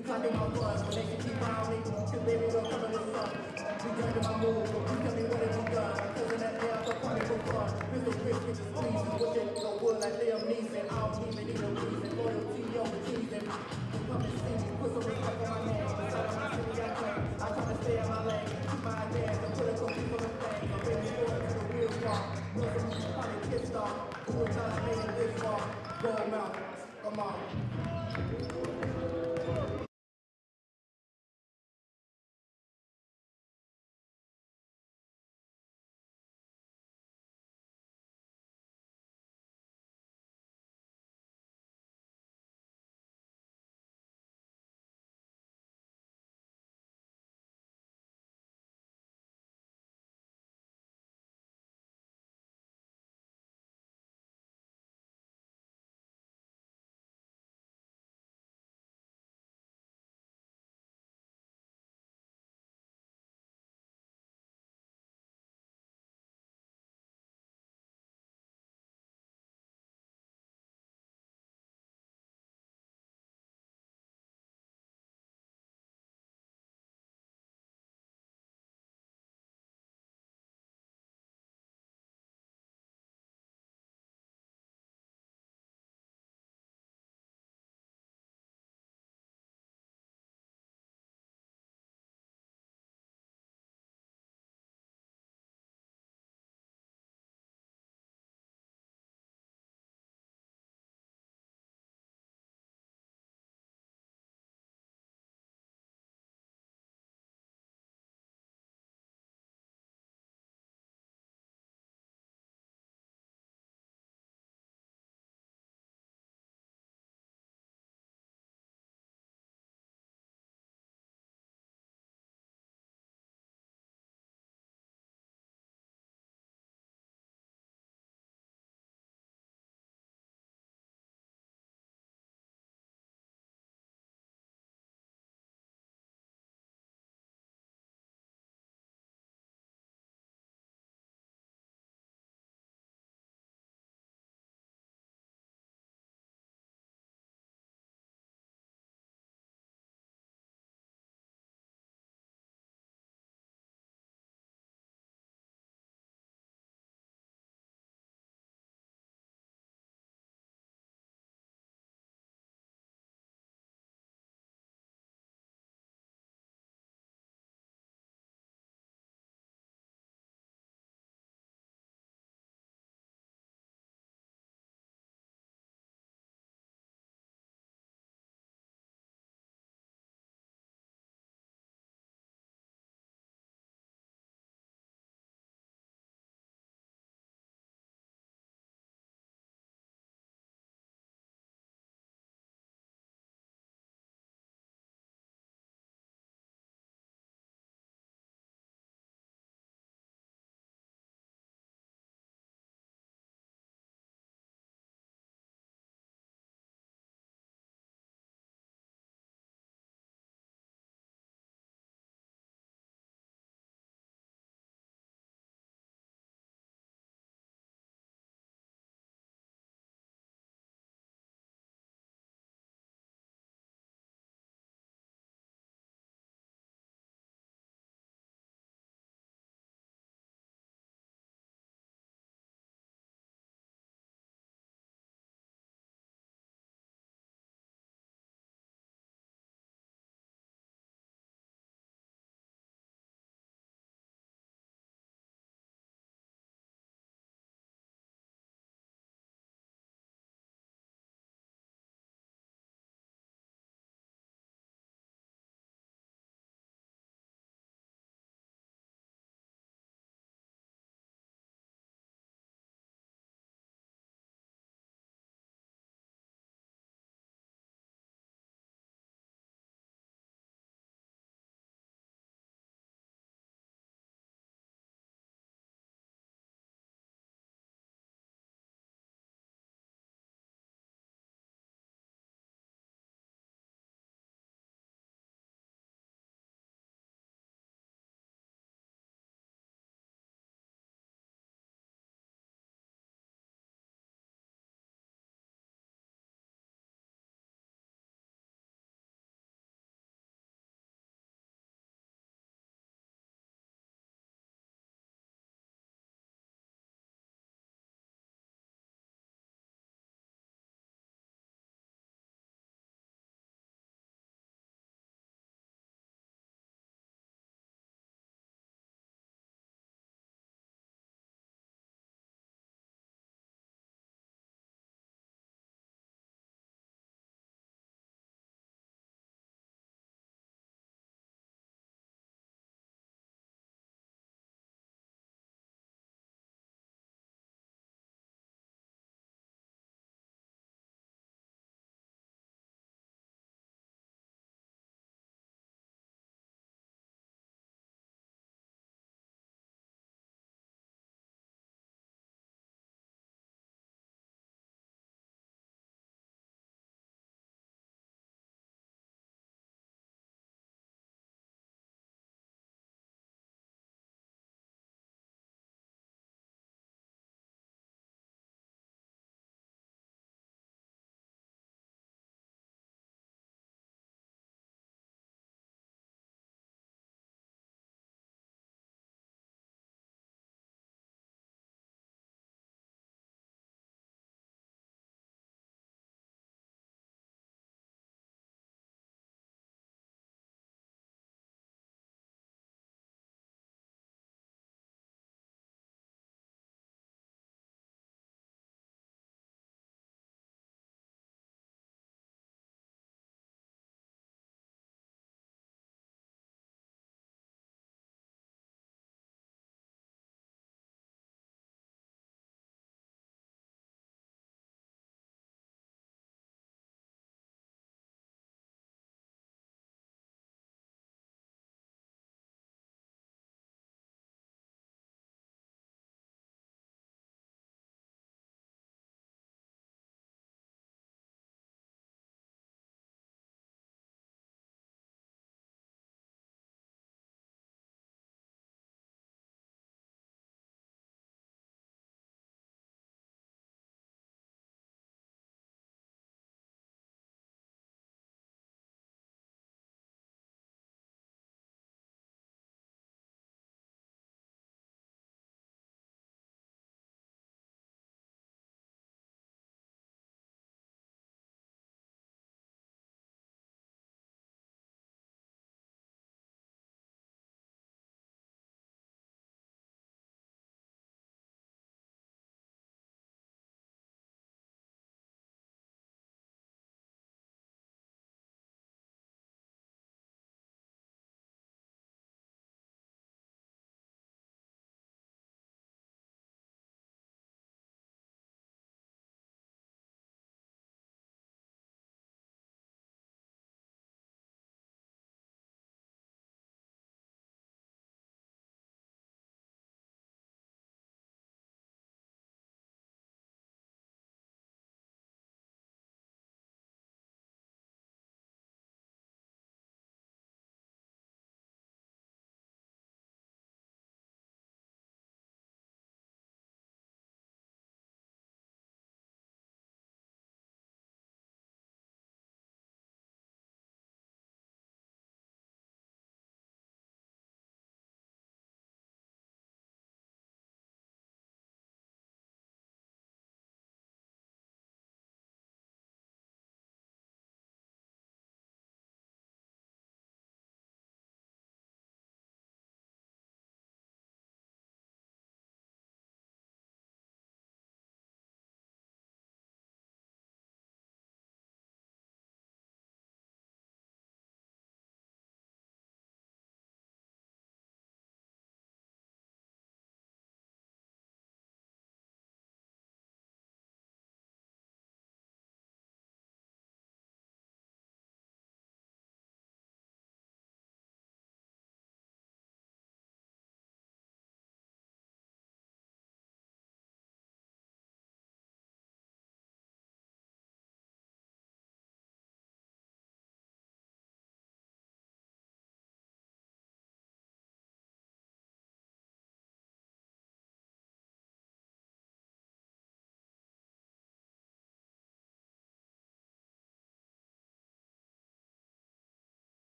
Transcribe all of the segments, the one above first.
You clocking my buzz, when they can keep around me, cause baby girl coming with fun. We judging my move, you tell me what have you done? Cause in that air, I'm so funny for fun. Pistol Chris get the squeezing, with it go wood like Liam Neeson. I don't even need a reason, loyalty over teasing. You come and see me, put some respect on my name. Beside of my city, I claim. I try to stay in my lane, keep my advance, and put a cookie full of fame. I'm ready to go into the real walk. Know some of you probably pissed off. Who was trying to make it this far? Gold mouth, come on.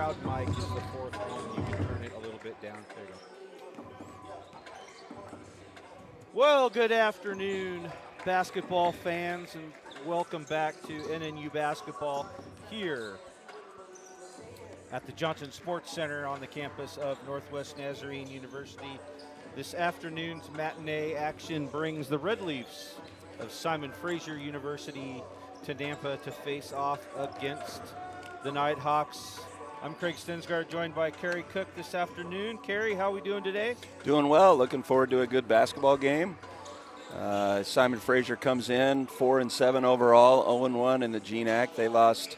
crowd mic is the fourth one. You can turn it a little bit down. There you go. Well, good afternoon, basketball fans, and welcome back to NNU basketball here at the Johnson Sports Center on the campus of Northwest Nazarene University. This afternoon's matinee action brings the Red Leafs of Simon Fraser University to Nampa to face off against the Nighthawks. I'm Craig Stensgaard, joined by Kerry Cook this afternoon. Kerry, how are we doing today? Doing well. Looking forward to a good basketball game. Simon Fraser comes in 4-7 overall, 0-1 in the GNAC. They lost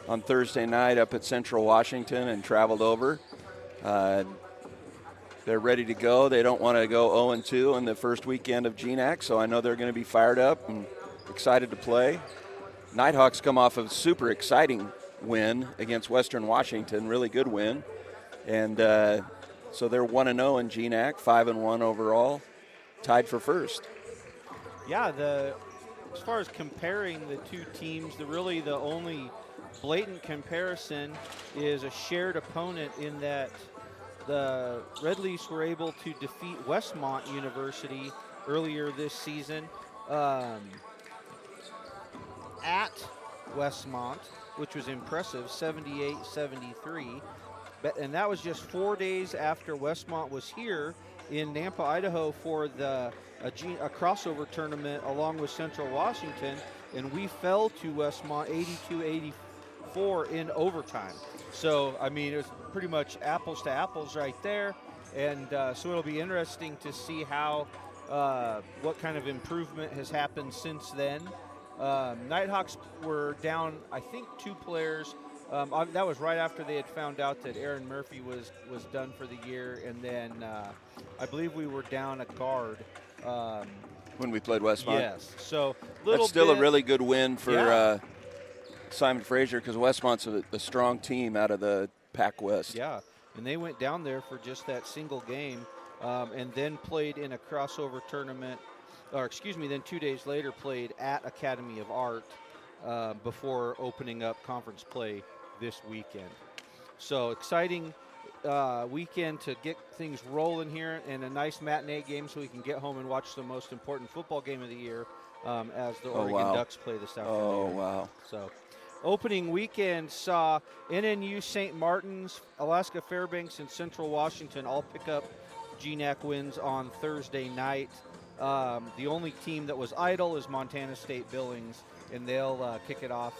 on Thursday night up at Central Washington and traveled over. They're ready to go. They don't want to go 0-2 in the first weekend of GNAC, so I know they're going to be fired up and excited to play. Nighthawks come off of a super exciting win against Western Washington, really good win. And so they're 1-0 in GNAC, 5-1 overall, tied for first. Yeah, as far as comparing the two teams, the only blatant comparison is a shared opponent in that the Red Leafs were able to defeat Westmont University earlier this season at Westmont, which was impressive, 78-73. And that was just 4 days after Westmont was here in Nampa, Idaho for a crossover tournament along with Central Washington, and we fell to Westmont 82-84 in overtime. So, I mean, it was pretty much apples to apples right there, and so it'll be interesting to see how what kind of improvement has happened since then. Nighthawks were down, I think, 2 players. That was right after they had found out that Aaron Murphy was done for the year, and then I believe we were down a guard. When we played Westmont? Yes. So that's still a really good win for Simon Fraser, because Westmont's a strong team out of the Pac West. Yeah, and they went down there for just that single game and then played in a crossover tournament, then 2 days later played at Academy of Art before opening up conference play this weekend. So exciting weekend to get things rolling here, and a nice matinee game so we can get home and watch the most important football game of the year as the Oregon Ducks play this afternoon. Oh, wow. So opening weekend saw NNU, St. Martin's, Alaska Fairbanks, and Central Washington all pick up GNAC wins on Thursday night. The only team that was idle is Montana State Billings, and they'll kick it off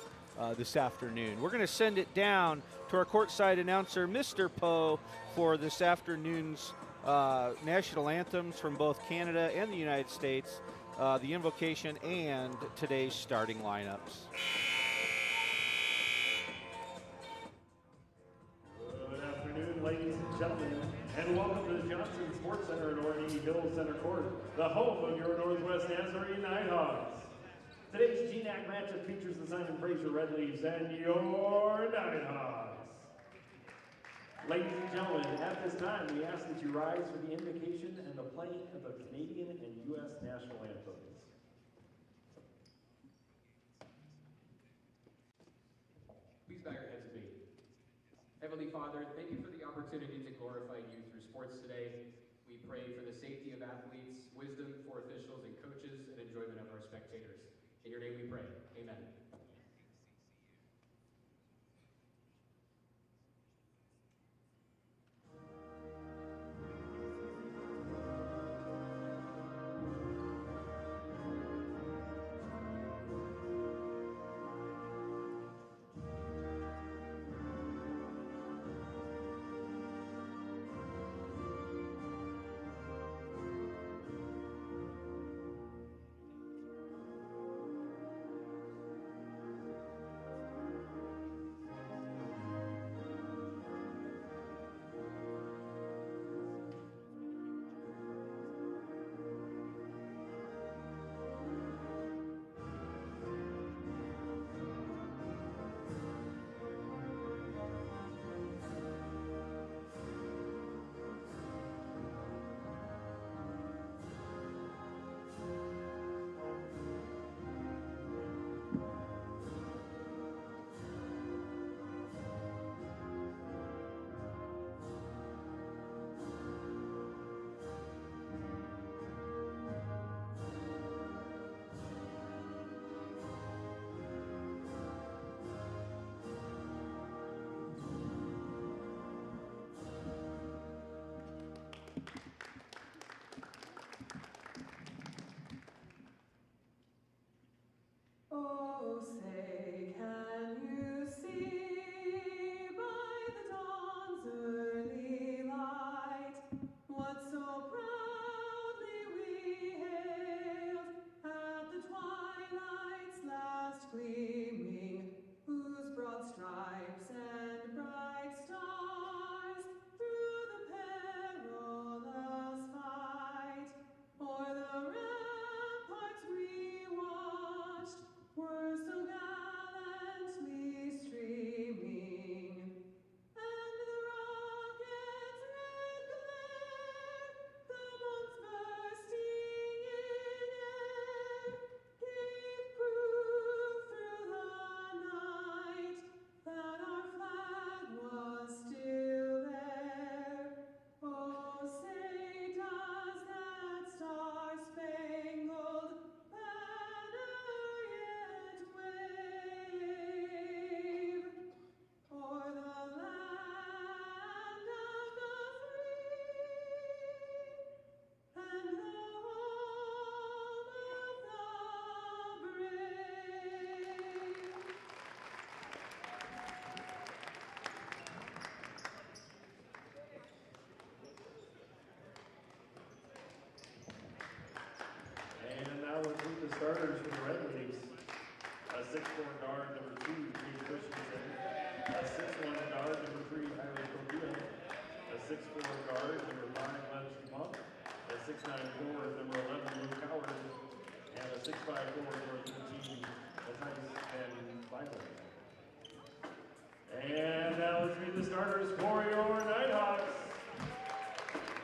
this afternoon. We're going to send it down to our courtside announcer, Mr. Poe, for this afternoon's national anthems from both Canada and the United States, the invocation, and today's starting lineups. Good afternoon, ladies and gentlemen, and welcome to the Johnson Sports Center in Orangeville Center Court, the home of your Northwest Nazarene Nighthawks. Today's GNAC matchup features the Simon Fraser Red Leafs and your Nighthawks. Ladies and gentlemen, at this time, we ask that you rise for the invocation and the playing of the Canadian and U.S. national anthems. Please bow your heads with me. Heavenly Father, thank you for the opportunity to glorify you through sports today. We pray for the safety of athletes, wisdom for officials and coaches, and enjoyment of our spectators. In your name we pray. Amen. 6'9" forward, number 11, Luke Howard, and a 6'5" forward, number 13, Matthias Van Bible. And now let's meet the starters for your Nighthawks.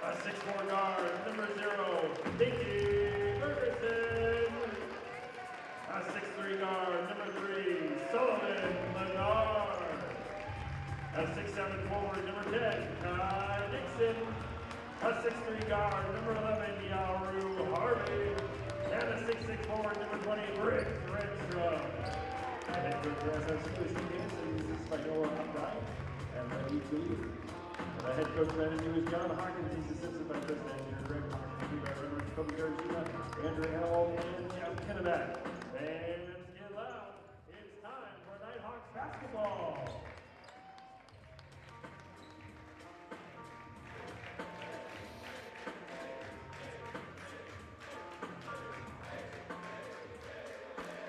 A 6'4" guard, number 0, Dickie Ferguson. A 6'3" guard, number 3, Sullivan Menard. A 6'7" forward, number 10, Kai Dixon. A 6'3" guard, number 11, Yaru Harvey. And a 6'6" forward, number 20, Rick Renstrom. Head coach for SSU is Steve Hansen, assisted by Noah Updike and Randy Cleave. And the head coach for NNU is John Hawkins, he's assisted by Chris Andrew, Greg Hawkins, by Reverend Kobe Garcia, Andrew Howell, and Jeff Kenneback. Fans get loud. It's time for Nighthawks basketball.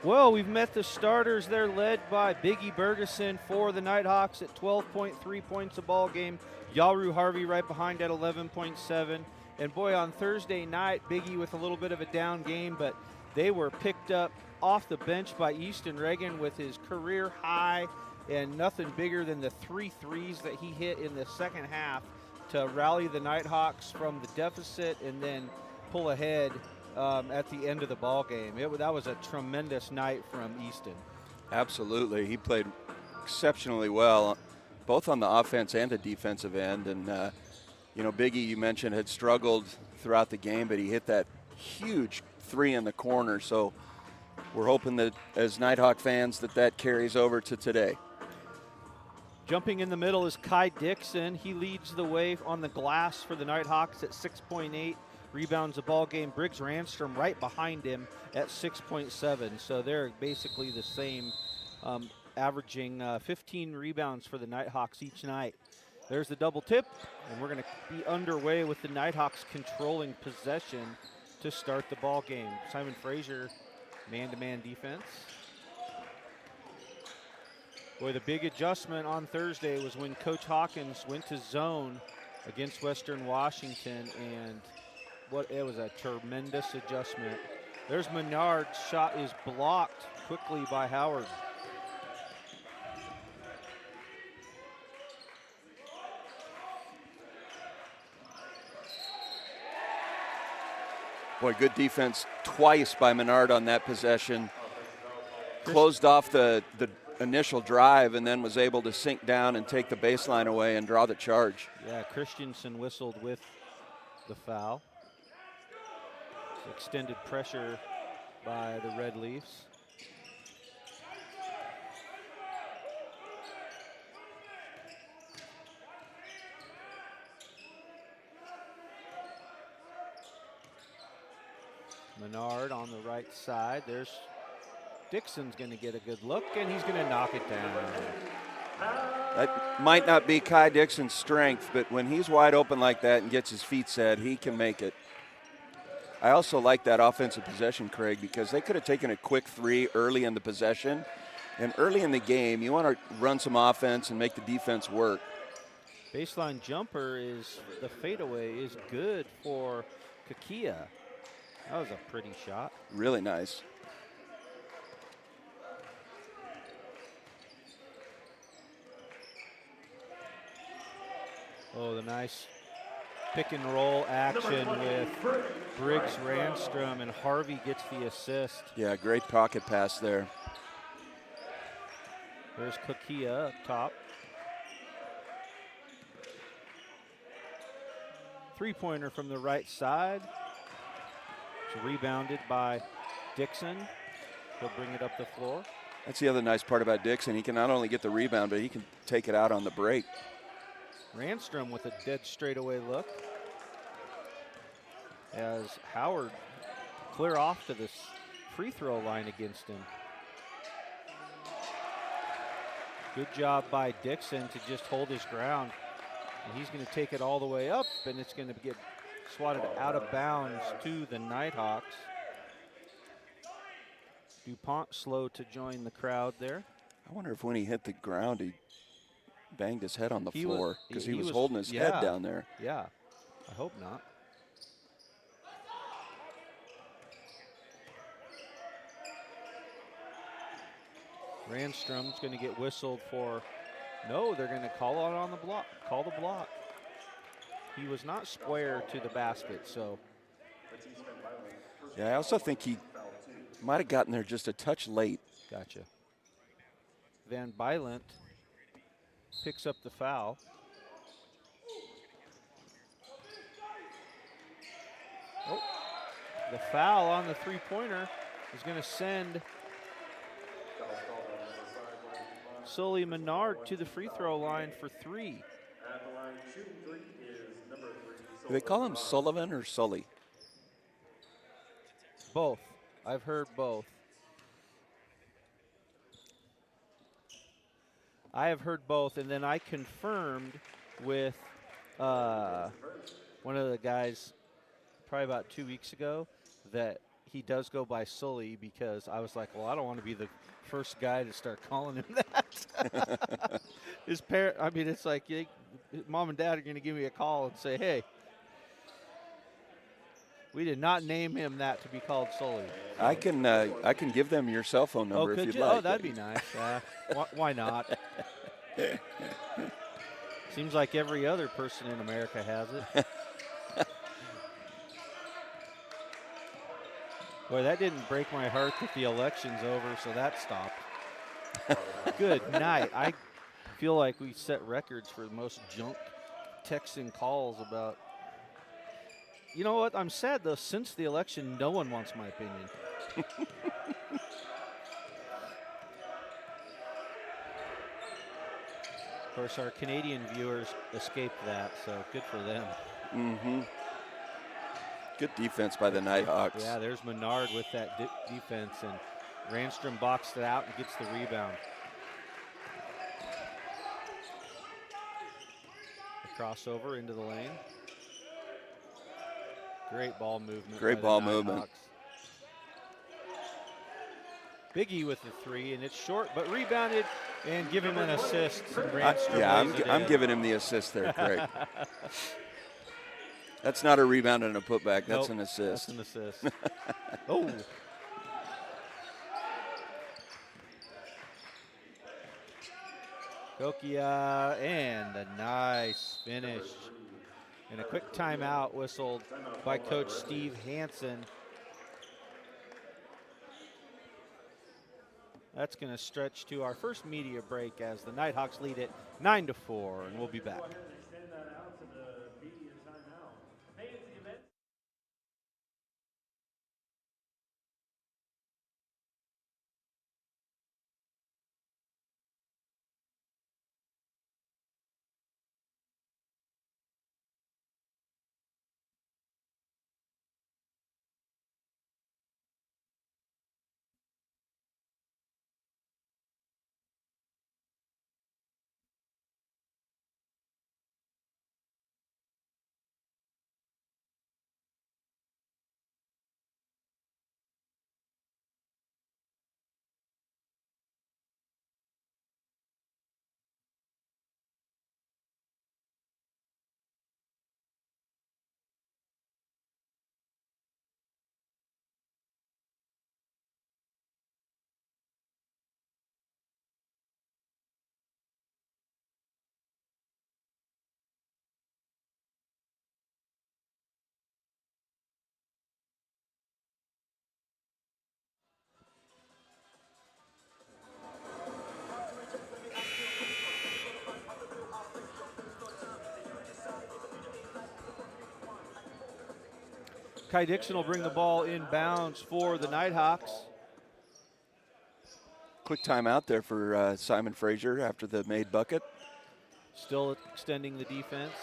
Well, we've met the starters. They're led by Biggie Bergeson for the Nighthawks at 12.3 points a ball game. Yaru Harvey right behind at 11.7. And boy, on Thursday night, Biggie with a little bit of a down game, but they were picked up off the bench by Easton Reagan with his career high and nothing bigger than the 3 threes that he hit in the second half to rally the Nighthawks from the deficit and then pull ahead at the end of the ball game. That was a tremendous night from Easton. Absolutely. He played exceptionally well, both on the offense and the defensive end. And, you know, Biggie, you mentioned, had struggled throughout the game, but he hit that huge 3 in the corner. So we're hoping that as Nighthawk fans that carries over to today. Jumping in the middle is Kai Dixon. He leads the way on the glass for the Nighthawks at 6.8. Rebounds the ball game. Briggs Ranstrom right behind him at 6.7. So they're basically the same, averaging 15 rebounds for the Nighthawks each night. There's the double tip, and we're going to be underway with the Nighthawks controlling possession to start the ball game. Simon Fraser, man-to-man defense. Boy, the big adjustment on Thursday was when Coach Hawkins went to zone against Western Washington, and it was a tremendous adjustment. There's Menard's shot is blocked quickly by Howard. Boy, good defense twice by Menard on that possession. Closed off the initial drive and then was able to sink down and take the baseline away and draw the charge. Yeah, Christensen whistled with the foul. Extended pressure by the Red Leafs. Menard on the right side. There's Dixon's going to get a good look, and he's going to knock it down. That might not be Kai Dixon's strength, but when he's wide open like that and gets his feet set, he can make it. I also like that offensive possession, Craig, because they could have taken a quick 3 early in the possession. And early in the game, you want to run some offense and make the defense work. Baseline jumper is, the fadeaway is good for Kakia. That was a pretty shot. Really nice. Oh, the nice pick and roll action with Briggs Ranstrom, and Harvey gets the assist. Yeah, great pocket pass there. There's Kakia up top. 3-pointer from the right side. It's rebounded by Dixon. He'll bring it up the floor. That's the other nice part about Dixon. He can not only get the rebound, but he can take it out on the break. Ranstrom with a dead straightaway look as Howard clear off to this free throw line against him. Good job by Dixon to just hold his ground. And he's going to take it all the way up, and it's going to get swatted out of bounds to the Nighthawks. DuPont slow to join the crowd there. I wonder if when he hit the ground, he banged his head on the floor because he was holding his head down there. Yeah, I hope not. Randstrom's going to get whistled for. No, they're going to call it on the block. Call the block. He was not square to the basket, so. Yeah, I also think he might have gotten there just a touch late. Gotcha. Van Bylent picks up the foul. Oh, the foul on the three-pointer is going to send Sully Menard to the free throw line for 3. At the line, shooting 3 is number 3. Do they call him Sullivan or Sully? Both. I've heard both. I have heard both, and then I confirmed with one of the guys probably about 2 weeks ago that he does go by Sully, because I was like, well, I don't want to be the first guy to start calling him that. His parent, I mean, it's like mom and dad are going to give me a call and say, hey, we did not name him that to be called Sully. I can give them your cell phone number if you'd like. Oh, that'd be nice. Why not? Seems like every other person in America has it. Boy, that didn't break my heart that the election's over, so that stopped. Good night. I feel like we set records for the most junk texts and calls about. You know what? I'm sad, though. Since the election, no one wants my opinion. Of course, our Canadian viewers escaped that, so good for them. Mm-hmm. Good defense by the Nighthawks. Yeah, there's Menard with that defense, and Randstrom boxed it out and gets the rebound. The crossover into the lane. Great ball movement. Great ball movement. Biggie with the 3, and it's short, but rebounded, and give him an assist. I'm giving him the assist there, Craig. That's not a rebound and a putback. That's an assist. That's an assist. Oh. Kokia, and a nice finish. And a quick timeout whistled by Coach Steve Hansen. That's going to stretch to our first media break as the Nighthawks lead it 9-4, and we'll be back. Extend that out to the media timeout. Hey, it's the event. Kai Dixon will bring the ball inbounds for the Nighthawks. Quick timeout there for Simon Fraser after the made bucket. Still extending the defense.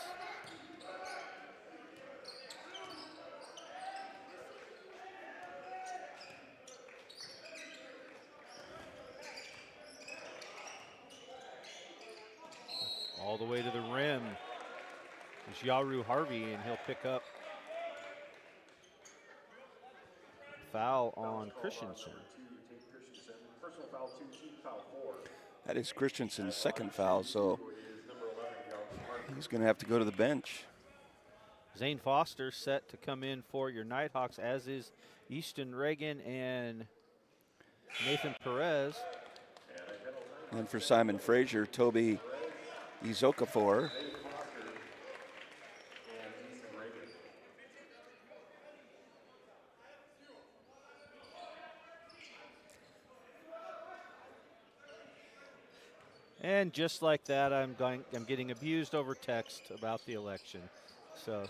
All the way to the rim is Yaru Harvey, and he'll pick up foul on Christensen. That is Christensen's second foul, so he's going to have to go to the bench. Zane Foster set to come in for your Nighthawks, as is Easton Reagan and Nathan Perez. And for Simon Fraser, Toby Izokafor. And just like that, I'm getting abused over text about the election. So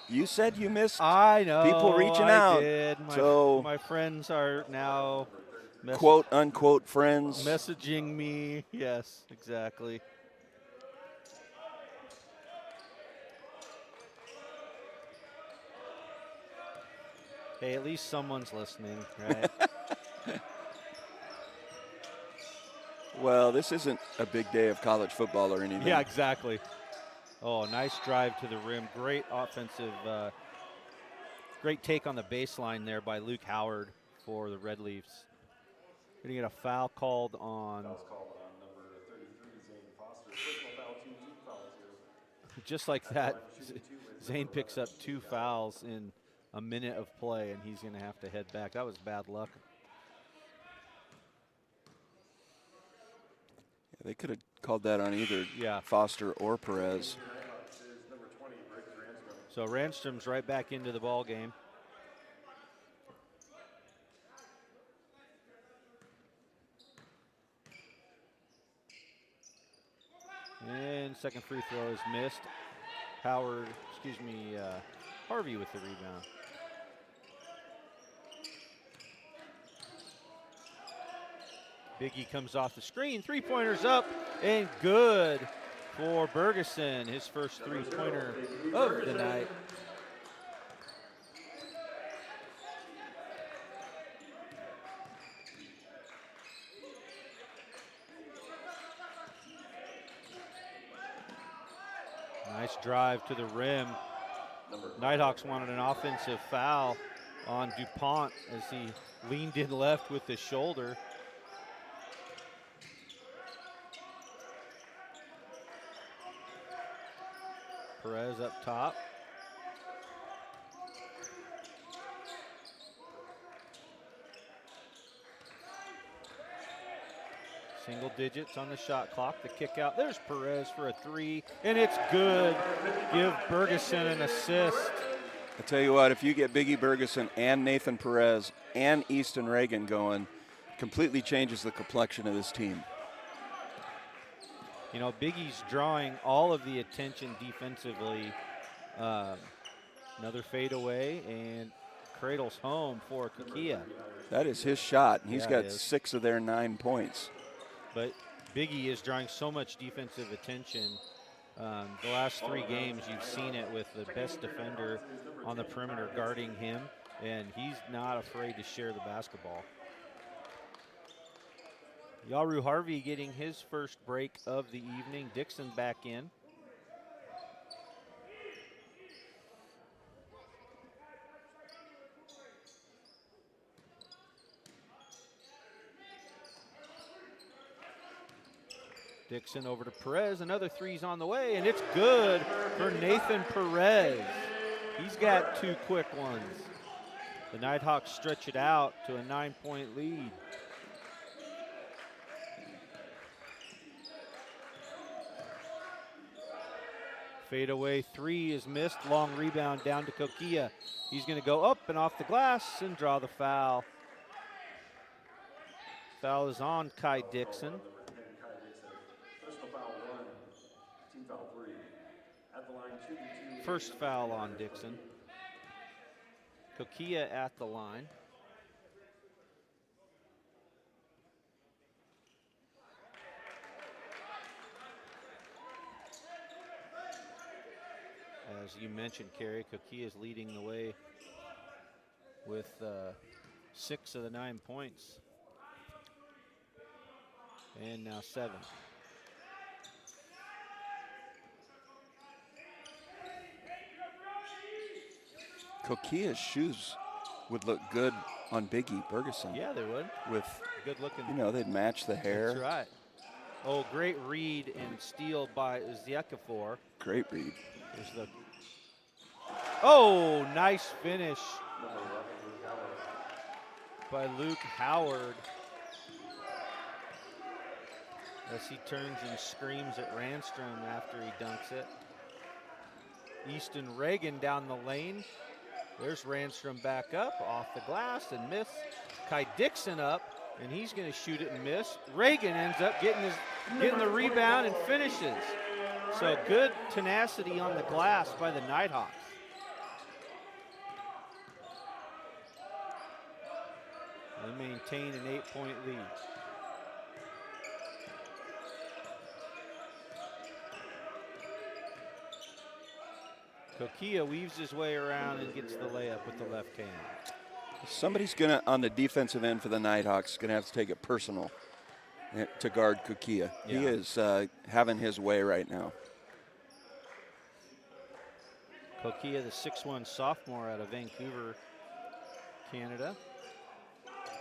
You said you missed I know people reaching I out. did. So my friends are now quote unquote friends messaging me. Yes, exactly. Hey, at least someone's listening, right? Well, this isn't a big day of college football or anything. Yeah, exactly. Oh, nice drive to the rim. Great offensive, great take on the baseline there by Luke Howard for the Red Leafs. Going to get a foul called on. Foul's called on number 33, Zane Foster. Personal foul, team fouls here. Just like that, Zane picks up 2 fouls in a minute of play, and he's going to have to head back. That was bad luck. Yeah, they could have called that on either Foster or Perez. So Randstrom's right back into the ball game. And second free throw is missed. Harvey with the rebound. Biggie comes off the screen. 3-pointers up and good for Bergeson. His first 3-pointer of the night. Nice drive to the rim. Nighthawks wanted an offensive foul on DuPont as he leaned in left with the shoulder. Perez up top. Single digits on the shot clock. The kick out. There's Perez for a 3, and it's good. Give Bergeson an assist. I tell you what, if you get Biggie Bergeson and Nathan Perez and Easton Reagan going, completely changes the complexion of this team. You know, Biggie's drawing all of the attention defensively. Another fadeaway and cradles home for Kakia. That is his shot. He's got 6 of their 9 points. But Biggie is drawing so much defensive attention. The last 3 games, you've seen it with the best defender on the perimeter guarding him, and he's not afraid to share the basketball. Yaru Harvey getting his first break of the evening. Dixon back in. Dixon over to Perez. Another 3's on the way, and it's good for Nathan Perez. He's got 2 quick ones. The Nighthawks stretch it out to a 9-point lead. Fadeaway 3 is missed. Long rebound down to Kokia. He's going to go up and off the glass and draw the foul. Foul is on Kai Dixon. First foul on Dixon. Kokia at the line. As you mentioned, Kerry, Kokia is leading the way with 6 of the 9 points. And now 7. Kokia's shoes would look good on Biggie Bergeson. Yeah, they would. With good looking. You know, they'd match the hair. That's right. Oh, great read and steal by Ziekafor. Great read. There's the. Oh, nice finish by Luke Howard. as he turns and screams at Randstrom after he dunks it. Easton Reagan down the lane. There's Randstrom back up off the glass and miss. Kai Dixon up, and he's going to shoot it and miss. Reagan ends up getting the rebound and finishes. So good tenacity on the glass by the Nighthawks. They maintain an 8-point lead. Kokia weaves his way around and gets the layup with the left hand. Somebody's going to, on the defensive end for the Nighthawks, going to have to take it personal to guard Kokia. Yeah. He is having his way right now. Kokia, the 6'1" sophomore out of Vancouver, Canada.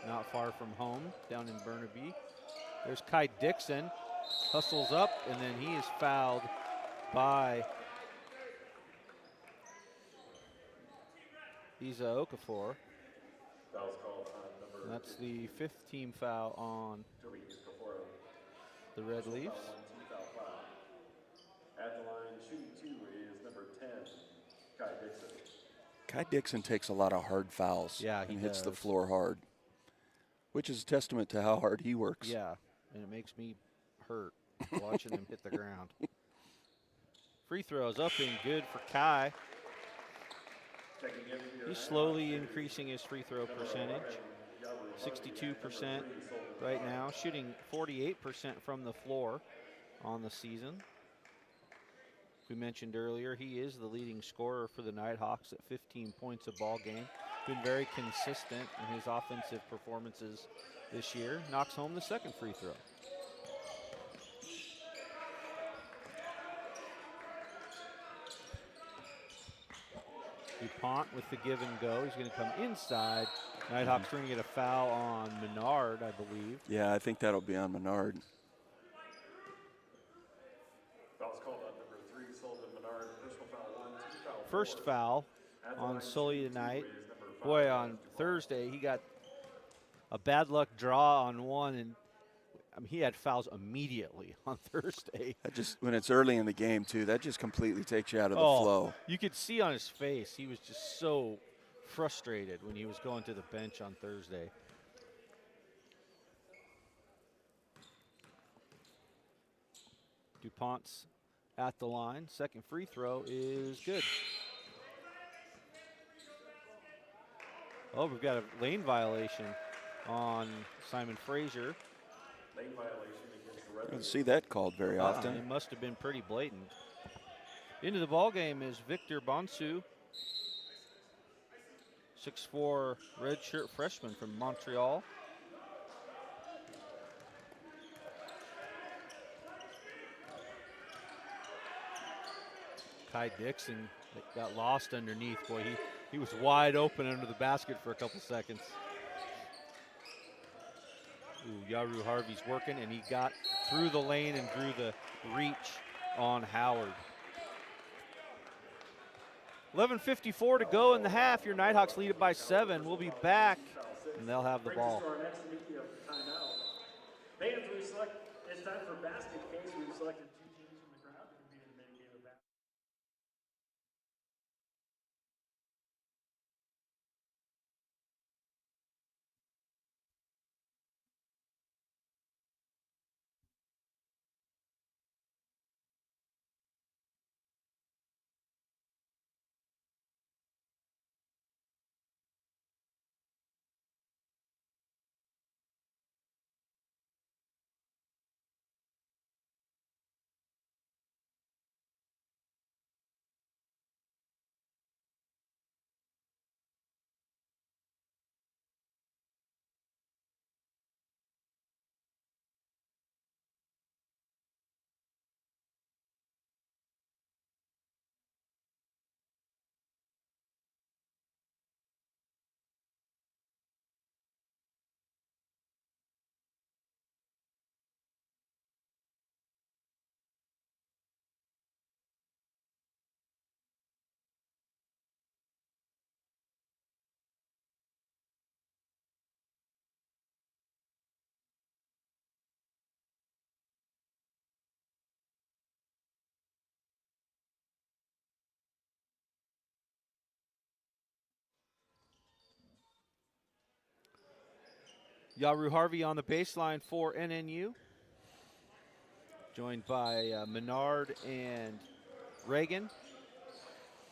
Not far from home, down in Burnaby. There's Kai Dixon, hustles up, and then he is fouled by Isa Okafor. Foul's called on number. That's the 5th team foul on the Red Leafs. At the line, shooting 2 is number 10, Kai Dixon. Kai Dixon takes a lot of hard fouls. Yeah, he and hits the does. floor hard, which is a testament to how hard he works. Yeah, and it makes me hurt watching him hit the ground. Free throws up and good for Kai. He's slowly increasing his free throw percentage. 62% right now, shooting 48% from the floor on the season. We mentioned earlier, he is the leading scorer for the Nighthawks at 15 points a ball game. Been very consistent in his offensive performances this year. Knocks home the 2nd free throw. DuPont with the give and go. He's going to come inside. Nighthawks going to get a foul on Menard, I believe. Yeah, I think that'll be on Menard. Foul's called on number 3, Sullivan Menard. Personal foul 1, 2 foul 4. First foul on Sully tonight. Boy, on Thursday, he got a bad luck draw on one, and I mean, he had fouls immediately on Thursday. That just, when it's early in the game, too, that just completely takes you out of the flow. You could see on his face, he was just so frustrated when he was going to the bench on Thursday. DuPont's at the line. 2nd free throw is good. Oh, we've got a lane violation on Simon Fraser. Lane violation against the Red I don't Leafs. see that called very often. It must have been pretty blatant. Into the ball game is Victor Bonsu, 6'4" redshirt freshman from Montreal. Kai Dixon got lost underneath. Boy, he was wide open under the basket for a couple seconds. Ooh, Yaru Harvey's working, and he got through the lane and drew the reach on Howard. 11:54 to go in the half. Your Nighthawks lead it by 7. We'll be back, and they'll have the ball. Next to Mickey of timeout. Fans, it's time for basket case. We've selected Yaru Harvey on the baseline for NNU. Joined by Menard and Reagan.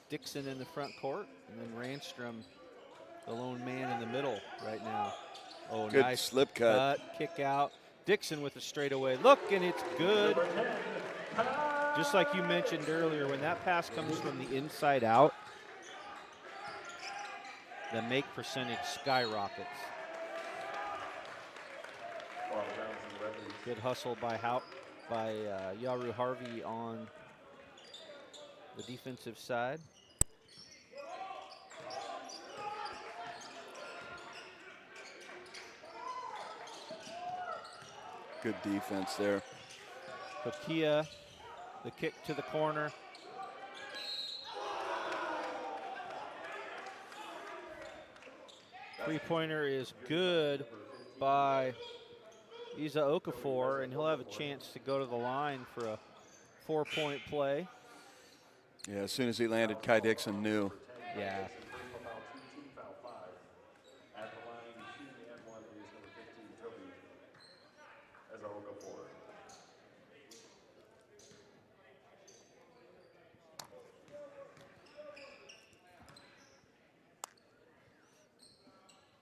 Dixon in the front court. And then Randstrom, the lone man in the middle right now. Oh, Good nice slip cut. Kick out. Dixon with a straightaway look, and it's good. Just like you mentioned earlier, when that pass comes from the inside out, the make percentage skyrockets. Good hustle by Yaru Harvey on the defensive side. Good defense there. Kokia, the kick to the corner. Three-pointer is good by Isa Okafor, and he'll have a chance to go to the line for a 4-point play. Yeah, as soon as he landed, Kai Dixon knew. Yeah.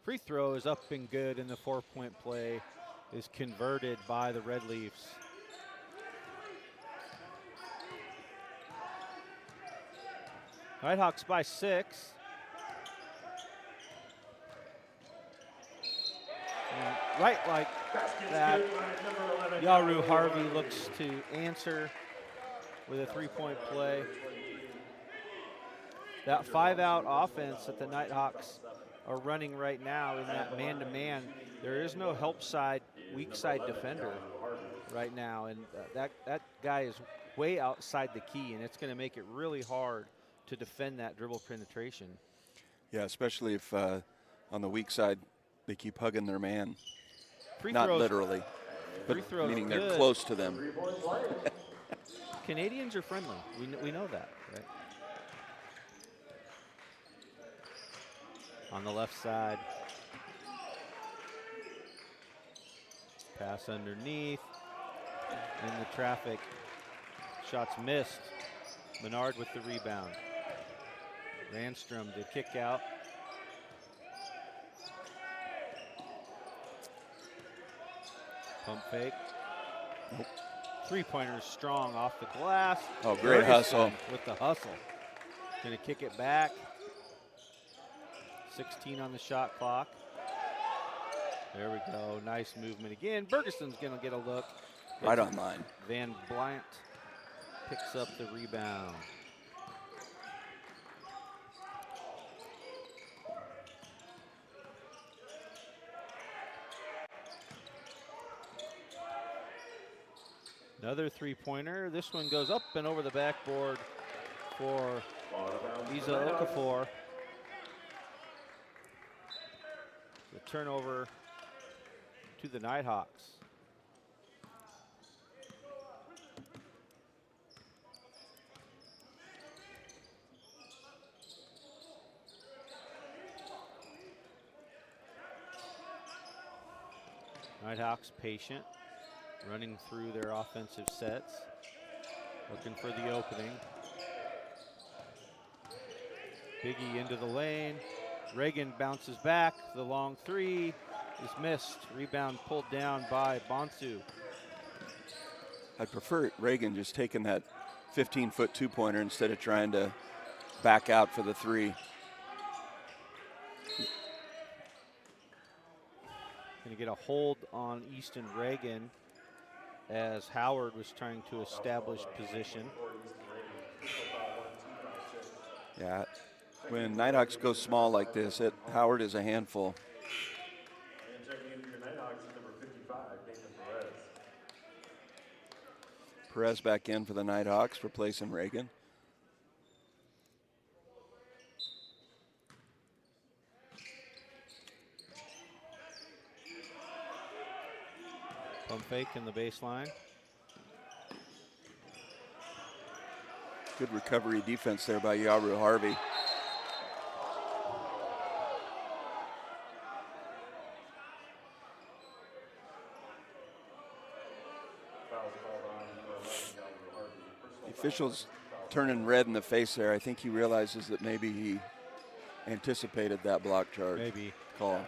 Free throw is up and good, and the 4-point play is converted by the Red Leafs. Nighthawks by 6. And right like that, Yaru Harvey looks to answer with a 3-point play. That 5-out offense that the Nighthawks are running right now in that man-to-man, there is no help side, weak side defender right now, and that guy is way outside the key, and it's going to make it really hard to defend that dribble penetration. Yeah, especially if on the weak side they keep hugging their man. Not literally, but meaning they're close to them. Canadians are friendly. We know that, right? On the left side. Pass underneath. In the traffic. Shots missed. Menard with the rebound. Randstrom to kick out. Pump fake. Nope. Three-pointer strong off the glass. Oh, great hustle. With the hustle. Gonna kick it back. 16 on the shot clock. There we go. Nice movement again. Bergeson's going to get a look. Right on line. Van Blant picks up the rebound. Another three-pointer. This one goes up and over the backboard for Isa Okafor. The turnover to the Nighthawks. Nighthawks patient, running through their offensive sets, looking for the opening. Biggie into the lane. Reagan bounces back. The long three is missed. Rebound pulled down by Bonsu. I'd prefer Reagan just taking that 15-foot two-pointer instead of trying to back out for the three. Going to get a hold on Easton Reagan as Howard was trying to establish position. Yeah. When Nighthawks go small like this, Howard is a handful. And checking in for your Nighthawks is number 55, Nathan Perez. Perez back in for the Nighthawks, replacing Reagan. Pump fake in the baseline. Good recovery defense there by Yaru Harvey. Official's turning red in the face there. I think he realizes that maybe he anticipated that block charge. Maybe. Call.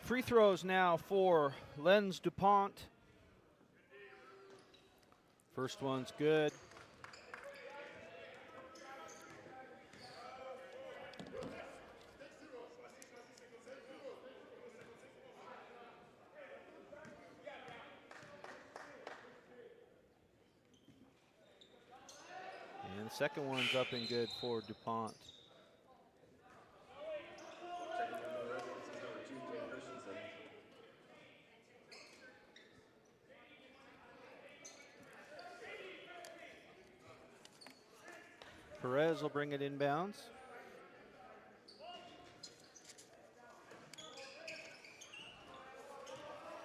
Free throws now for Lens DuPont. First one's good. And the second one's up and good for DuPont. Perez will bring it inbounds.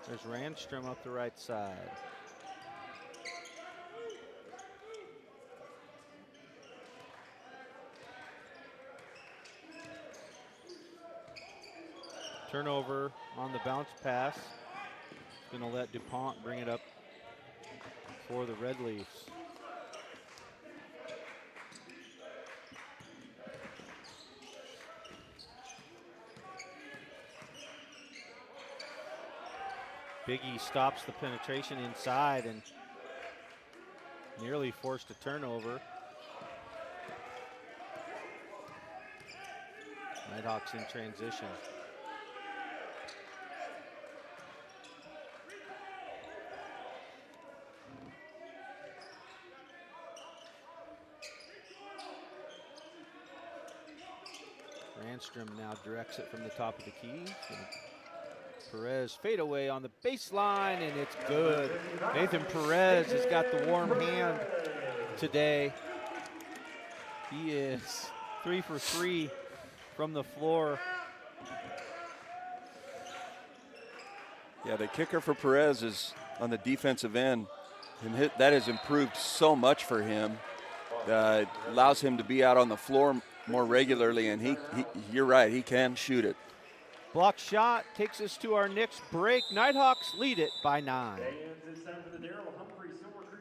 There's Randstrom up the right side. Turnover on the bounce pass. Going to let DuPont bring it up for the Red Leafs. Biggie stops the penetration inside and nearly forced a turnover. Nighthawks in transition. Randstrom now directs it from the top of the key. Perez fade away on the baseline, and it's good. Nathan Perez has got the warm hand today. He is 3 for 3 from the floor. Yeah, the kicker for Perez is on the defensive end, and that has improved so much for him. Allows him to be out on the floor more regularly, and you're right, he can shoot it. Block shot takes us to our next break. Nighthawks lead it by 9. It's time for the Darrell Humphrey Silver Creek.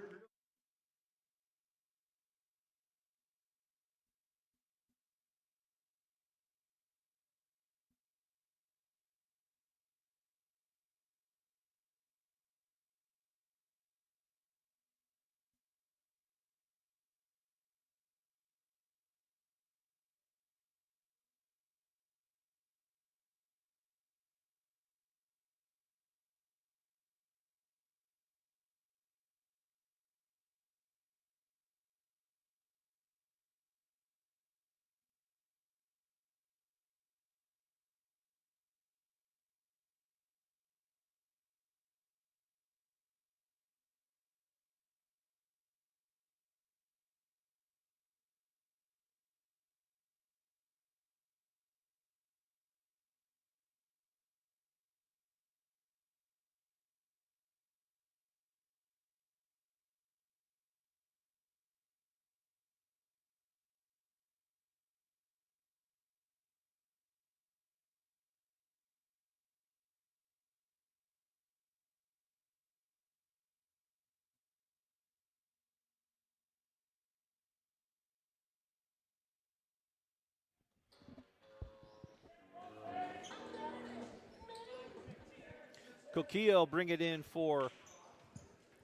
Kokia will bring it in for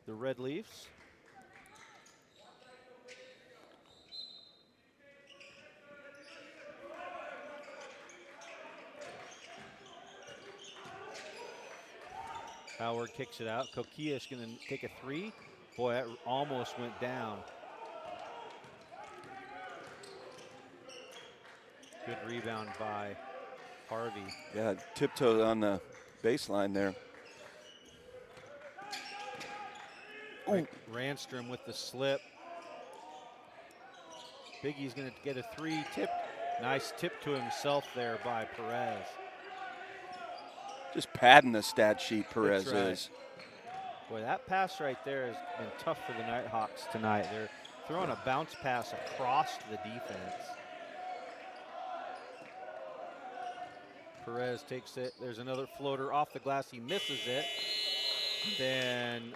the Red Leafs. Howard kicks it out. Kokia is going to take a 3. Boy, that almost went down. Good rebound by Harvey. Yeah, tiptoed on the baseline there. Randstrom with the slip. Biggie's going to get a 3. Tip. Nice tip to himself there by Perez. Just padding the stat sheet, Perez That's right. is. Boy, that pass right there has been tough for the Nighthawks tonight. They're throwing a bounce pass across the defense. Perez takes it. There's another floater off the glass. He misses it. Then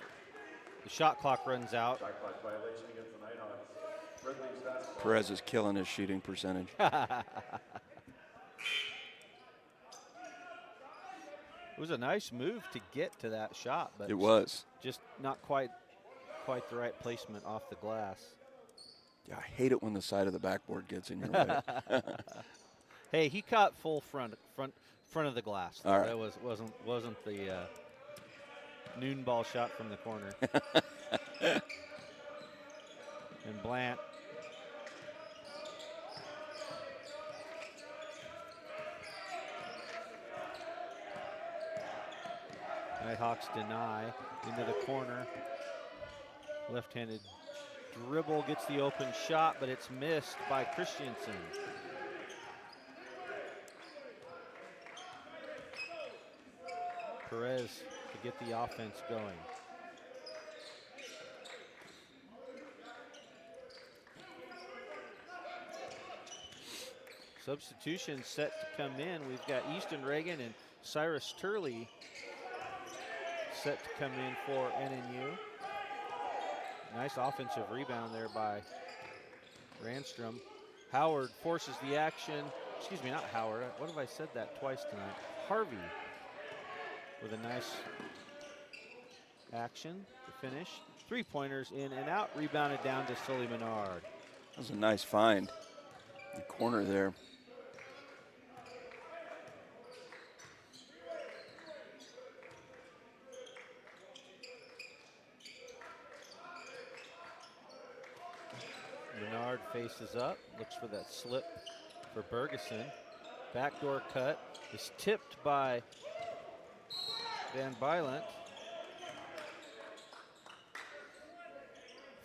the shot clock runs out. Shot clock violation against the Nighthawks. Ridley's basketball. Perez is killing his shooting percentage. It was a nice move to get to that shot, but It was. just not quite the right placement off the glass. Yeah, I hate it when the side of the backboard gets in your way. Hey, he caught full front of the glass. All right. That wasn't the noon ball shot from the corner. And Blant. Nighthawks deny into the corner. Left-handed dribble gets the open shot, but it's missed by Christensen. Perez to get the offense going. Substitution set to come in. We've got Easton Reagan and Cyrus Turley set to come in for NNU. Nice offensive rebound there by Randstrom. Howard forces the action. Excuse me, not Howard. What have I said that twice tonight? Harvey with a nice action to finish. Three-pointers in and out. Rebounded down to Sully Menard. That was a nice find. The corner there. Menard faces up, looks for that slip for Bergeson. Backdoor cut is tipped by Van Bylent.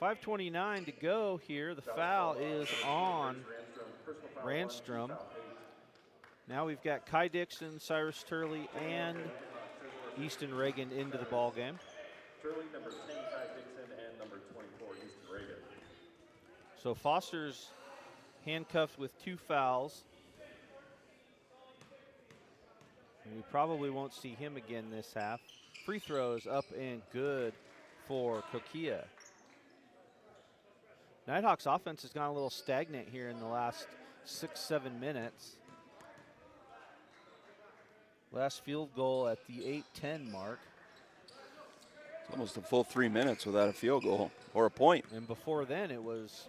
5:29 to go here. The foul is on Randstrom. Now we've got Kai Dixon, Cyrus Turley, and Easton Reagan into the ball game. Turley, number 10, Kai Dixon, and number 24, Easton Reagan. So Foster's handcuffed with 2 fouls. And we probably won't see him again this half. Free throws up and good for Kokia. Nighthawks offense has gone a little stagnant here in the last 6-7 minutes. Last field goal at the 8:10 mark. It's almost a full 3 minutes without a field goal or a point. And before then it was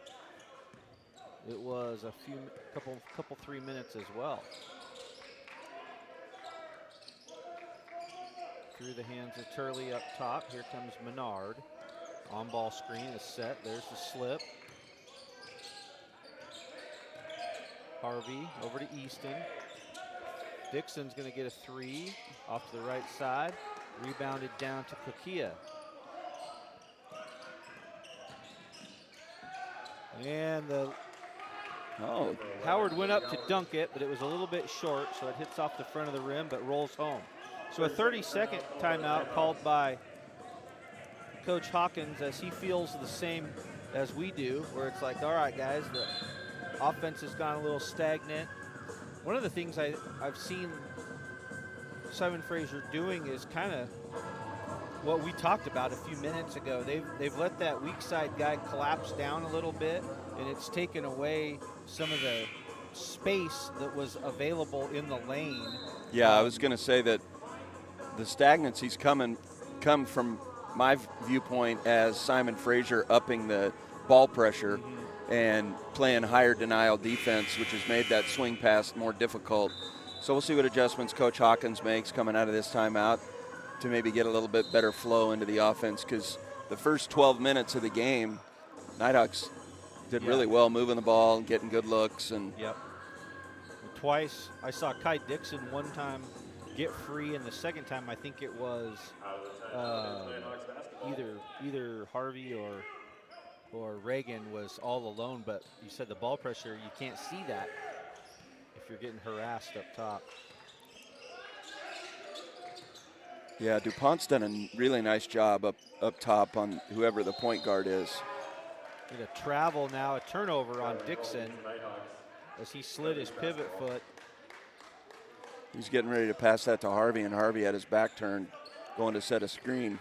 a couple 3 minutes as well. Through the hands of Turley up top. Here comes Menard. On-ball screen is set. There's the slip. Harvey over to Easton. Dixon's going to get a 3 off to the right side. Rebounded down to Kokia. And Howard went up to dunk it, but it was a little bit short, so it hits off the front of the rim, but rolls home. So a 30-second timeout called by Coach Hawkins, as he feels the same as we do, where it's like, all right, guys, the offense has gone a little stagnant. One of the things I've seen Simon Fraser doing is kind of what we talked about a few minutes ago. They've let that weak side guy collapse down a little bit, and it's taken away some of the space that was available in the lane. Yeah, I was going to say that the stagnancy's come from my viewpoint as Simon Fraser upping the ball pressure and playing higher denial defense, which has made that swing pass more difficult. So we'll see what adjustments Coach Hawkins makes coming out of this timeout to maybe get a little bit better flow into the offense, because the first 12 minutes of the game, Nighthawks did really well moving the ball and getting good looks. And twice I saw Kai Dixon one time get free, and the second time I think it was either Harvey or Reagan was all alone, but you said the ball pressure, you can't see that if you're getting harassed up top. Yeah, DuPont's done a really nice job up top on whoever the point guard is. Get a travel now, a turnover on Dixon as he slid his pivot foot. He's getting ready to pass that to Harvey, and Harvey had his back turned, going to set a screen.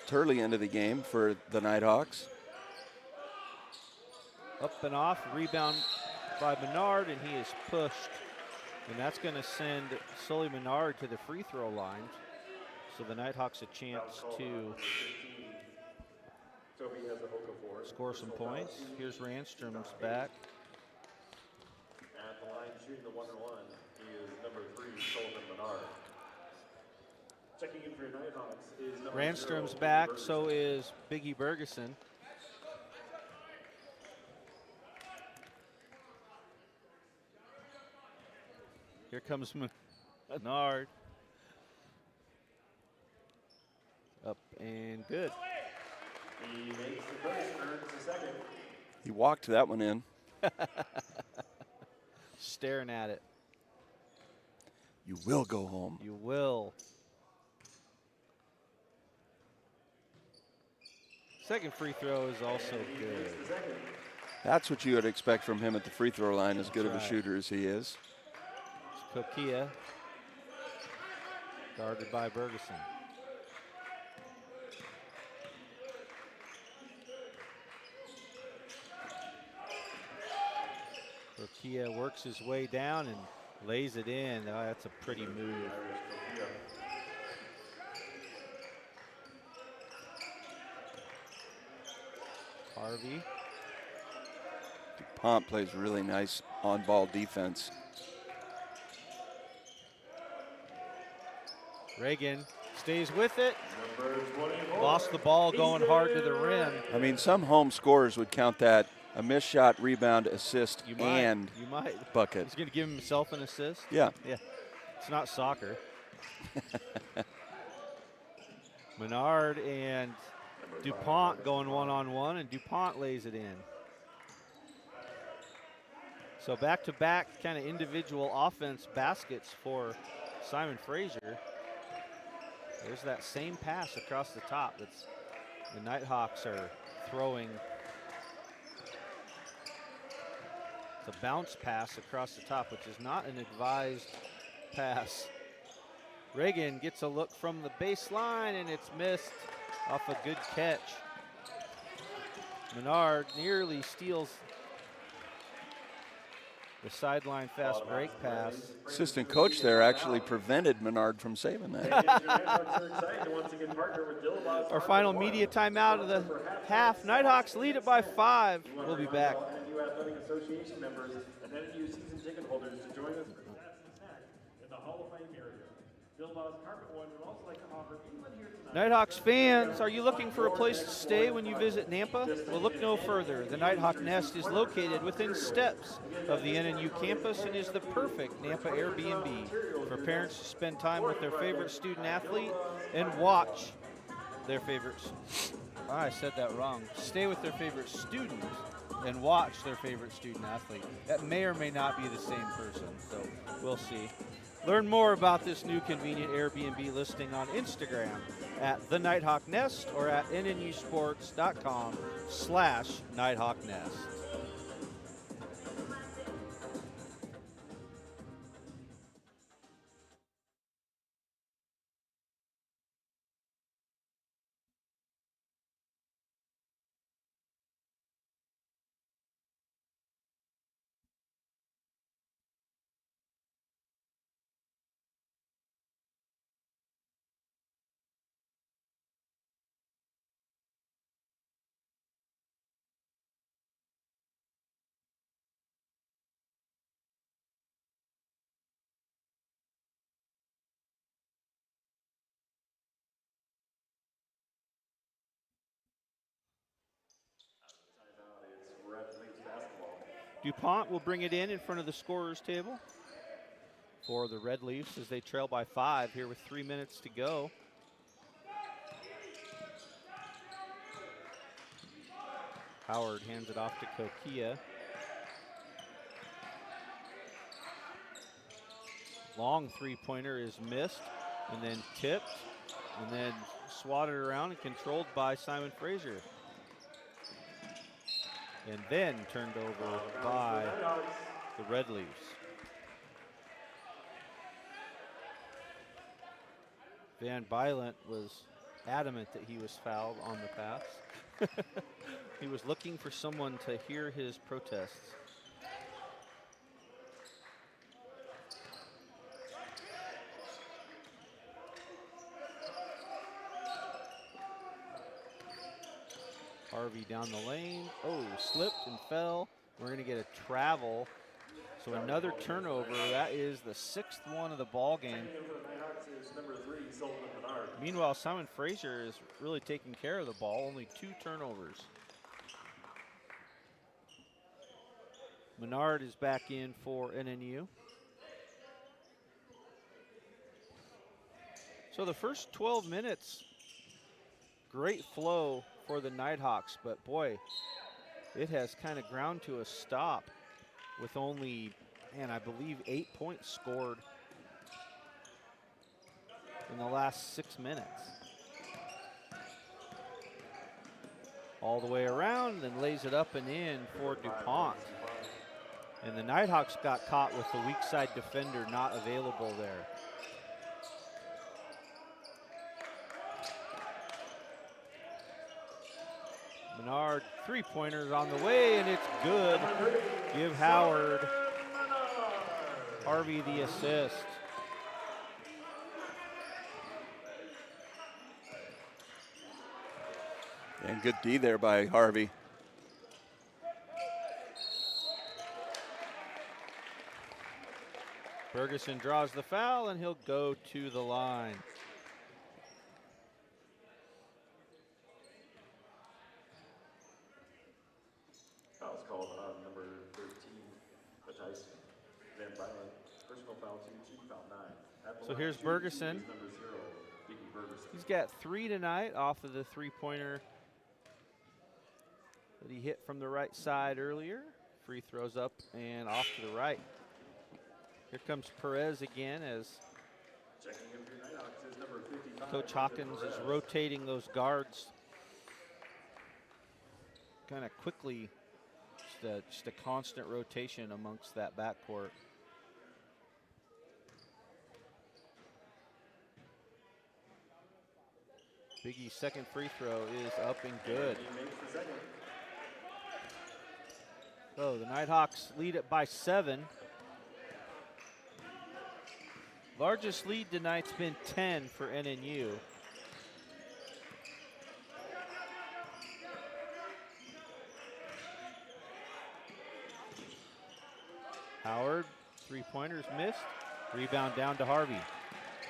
Turley into the game for the Nighthawks. Up and off, rebound by Menard, and he is pushed. And that's going to send Sully Menard to the free throw line. So the Nighthawks a chance to score some points. Here's Randstrom's back. At the line shooting the 1-1 is number 3, Sullivan Menard. Checking in for your Nighthawks is number Randstrom's 0, back, Ferguson. so is Biggie Bergeson. Here comes Menard. Up and good. He makes the first, earns the second. He walked that one in. Staring at it. You will go home. You will. Second free throw is also good. That's what you would expect from him at the free throw line, as good of a right. shooter as he is. Kokia, guarded by Bergeson. Kokia works his way down and lays it in. Oh, that's a pretty move. Harvey. DuPont plays really nice on-ball defense. Reagan stays with it. Lost the ball going hard to the rim. I mean, some home scorers would count that a missed shot, rebound, assist, You and might. bucket. He's going to give himself an assist. Yeah. Yeah. It's not soccer. Menard and DuPont going one-on-one, and DuPont lays it in. So back-to-back kind of individual offense baskets for Simon Fraser. There's that same pass across the top that's the Nighthawks are throwing. It's a bounce pass across the top, which is not an advised pass. Reagan gets a look from the baseline, and it's missed off a good catch. Menard nearly steals the sideline fast break pass. Assistant coach there actually prevented Menard from saving that. Our final media timeout of the half. Nighthawks lead it by 5. We'll be back. NNU Athletic Association members and NNU season ticket holders to join us for snacks and snacks in the Hall of Fame area. Billbow's Carpet One would also like to offer anyone here tonight. Nighthawks fans, are you looking for a place to stay when you visit Nampa? Well, look no further. The Nighthawk Nest is located within steps of the NNU campus and is the perfect Nampa Airbnb for parents to spend time with their favorite student athlete and watch their favorites. I said that wrong. Stay with their favorite student and watch their favorite student athlete. That may or may not be the same person, so we'll see. Learn more about this new convenient Airbnb listing on Instagram at The Nighthawk Nest or at nnusports.com/Nighthawk Nest. DuPont will bring it in front of the scorer's table for the Red Leafs as they trail by 5 here with 3 minutes to go. Howard hands it off to Kokia. Long three-pointer is missed and then tipped and then swatted around and controlled by Simon Fraser. And then turned over by the Red Leafs. Van Bylent was adamant that he was fouled on the pass. He was looking for someone to hear his protests. Harvey down the lane. Oh, slipped and fell. We're going to get a travel. So another turnover. That is the 6th one of the ball game. Meanwhile, Simon Fraser is really taking care of the ball. Only 2 turnovers. Menard is back in for NNU. So the first 12 minutes, great flow for the Nighthawks, but boy, it has kind of ground to a stop with only, man, I believe 8 points scored in the last 6 minutes. All the way around, then lays it up and in for DuPont. And the Nighthawks got caught with the weak side defender not available there. Menard, 3-pointers on the way, and it's good. Give Howard Harvey the assist. And good D there by Harvey. Ferguson draws the foul, and he'll go to the line. Foul's called on number 13, Matthijs Van Bylent. Personal foul 2, team foul 9. At the So line, here's shooting Bergeson. is number 0, Biggie Bergeson. He's got 3 tonight off of the 3-pointer that he hit from the right side earlier. Free throws up and off to the right. Here comes Perez again as Checking in for your Nighthawks is number 55. Coach Hawkins is rotating those guards kind of quickly. Just a constant rotation amongst that backcourt. Biggie's second free throw is up and good. He makes the second. So the Nighthawks lead it by 7. Largest lead tonight's been 10 for NNU. Howard, 3-pointers missed. Rebound down to Harvey.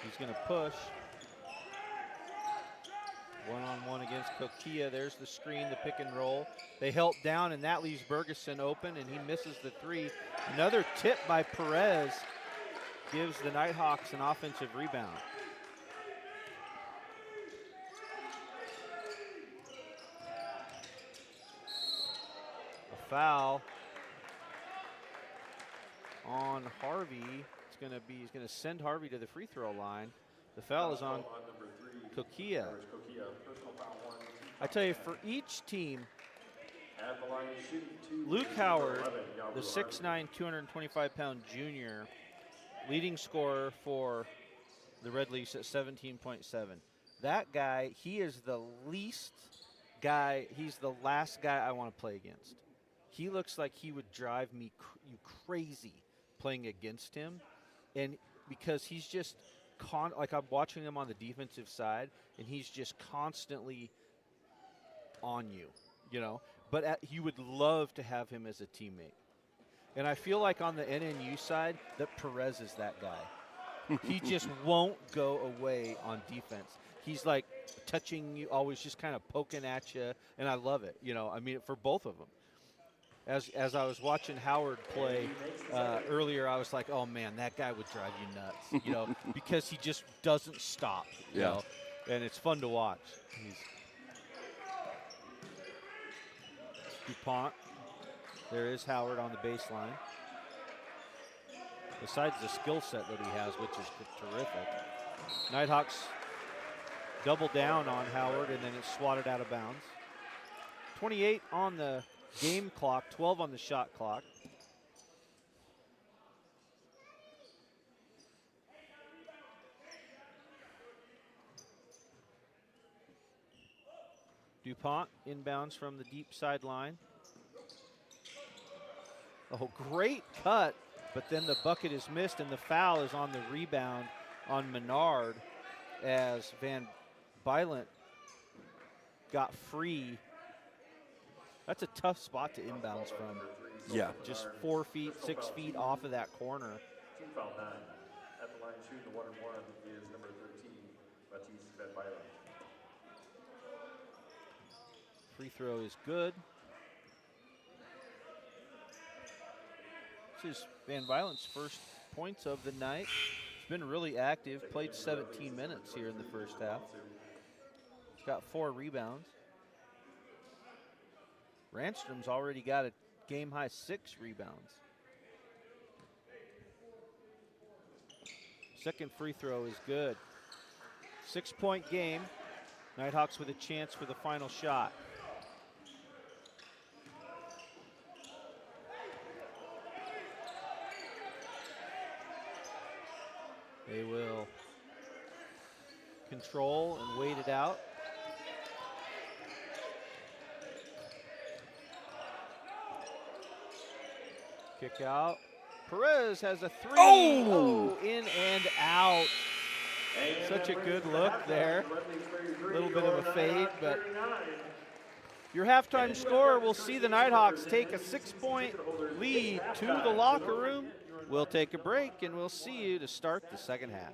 He's going to push. One-on-one against Kokia. There's the screen, the pick and roll. They help down, and that leaves Bergeson open, and he misses the 3. Another tip by Perez gives the Nighthawks an offensive rebound. A foul on Harvey. He's going to send Harvey to the free throw line. The foul is on number 3, Kokia. Kokia. Personal foul 1. I tell you, for each team, At the line, shooting 2. Luke Howard, 11, the Yarborough 6'9", 225-pound junior, leading scorer for the Red Leafs at 17.7. That guy, he is the least guy, he's the last guy I want to play against. He looks like he would drive me you crazy playing against him. And because he's just, like I'm watching him on the defensive side, and he's just constantly on you, you know. But you would love to have him as a teammate. And I feel like on the NNU side that Perez is that guy. He just won't go away on defense. He's like touching you, always just kind of poking at you, and I love it. You know, I mean, for both of them. As I was watching Howard play earlier, I was like, oh man, that guy would drive you nuts, you know, because he just doesn't stop, you know, and it's fun to watch. DuPont. There is Howard on the baseline. Besides the skill set that he has, which is terrific. Nighthawks double down on Howard, and then it's swatted out of bounds. 28 on the game clock, 12 on the shot clock. DuPont inbounds from the deep sideline. Oh, great cut, but then the bucket is missed, and the foul is on the rebound on Menard as Van Bylant got free. That's a tough spot to inbounds from. Yeah. Just 4 feet, 6 feet off of that corner. Team foul 9. At the line shooting the 1-and-1 is number 13, Matisse Van Byron. Free throw is good. This is Van Bylan's first points of the night. He's been really active, played 17 minutes here in the first half. He's got 4 rebounds. Ranstrom's already got a game-high 6 rebounds. Second free throw is good. 6-point game. Nighthawks with a chance for the final shot. They will control and wait it out. Kick out. Perez has a 3. Oh, in and out. Such a good look there. A little bit of a fade, but your halftime score will see the Nighthawks take a 6-point lead to the locker room. We'll take a break, and we'll see you to start the second half.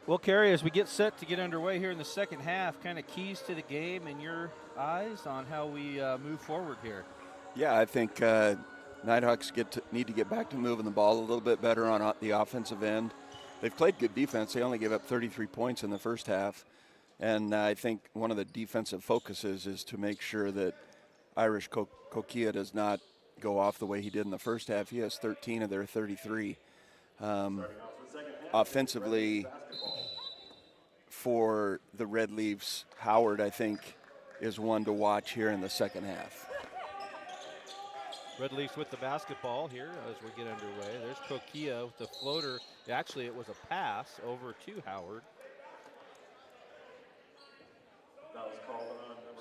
Well, Kerry, as we get set to get underway here in the second half, kind of keys to the game in your eyes on how we move forward here. Yeah, I think Nighthawks need to get back to moving the ball a little bit better on the offensive end. They've played good defense. They only gave up 33 points in the first half. And I think one of the defensive focuses is to make sure that Irish Kokia does not go off the way he did in the first half. He has 13 of their 33. Offensively, for the Red Leafs, Howard, I think, is one to watch here in the second half. Red Leafs with the basketball here as we get underway. There's Kokia with the floater. Actually, it was a pass over to Howard.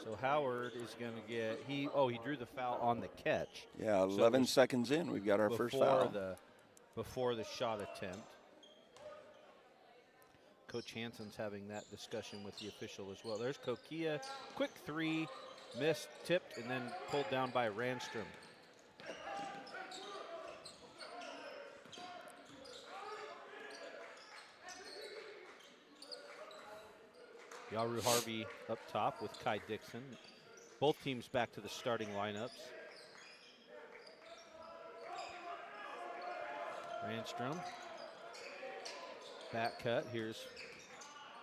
So Howard is going to get, he drew the foul on the catch. Yeah, 11 seconds in, we've got our first foul. Before the shot attempt. Coach Hansen's having that discussion with the official as well. There's Kokia, quick three, missed, tipped, and then pulled down by Randstrom. Yaru Harvey up top with Kai Dixon. Both teams back to the starting lineups. Randstrom. Back cut. Here's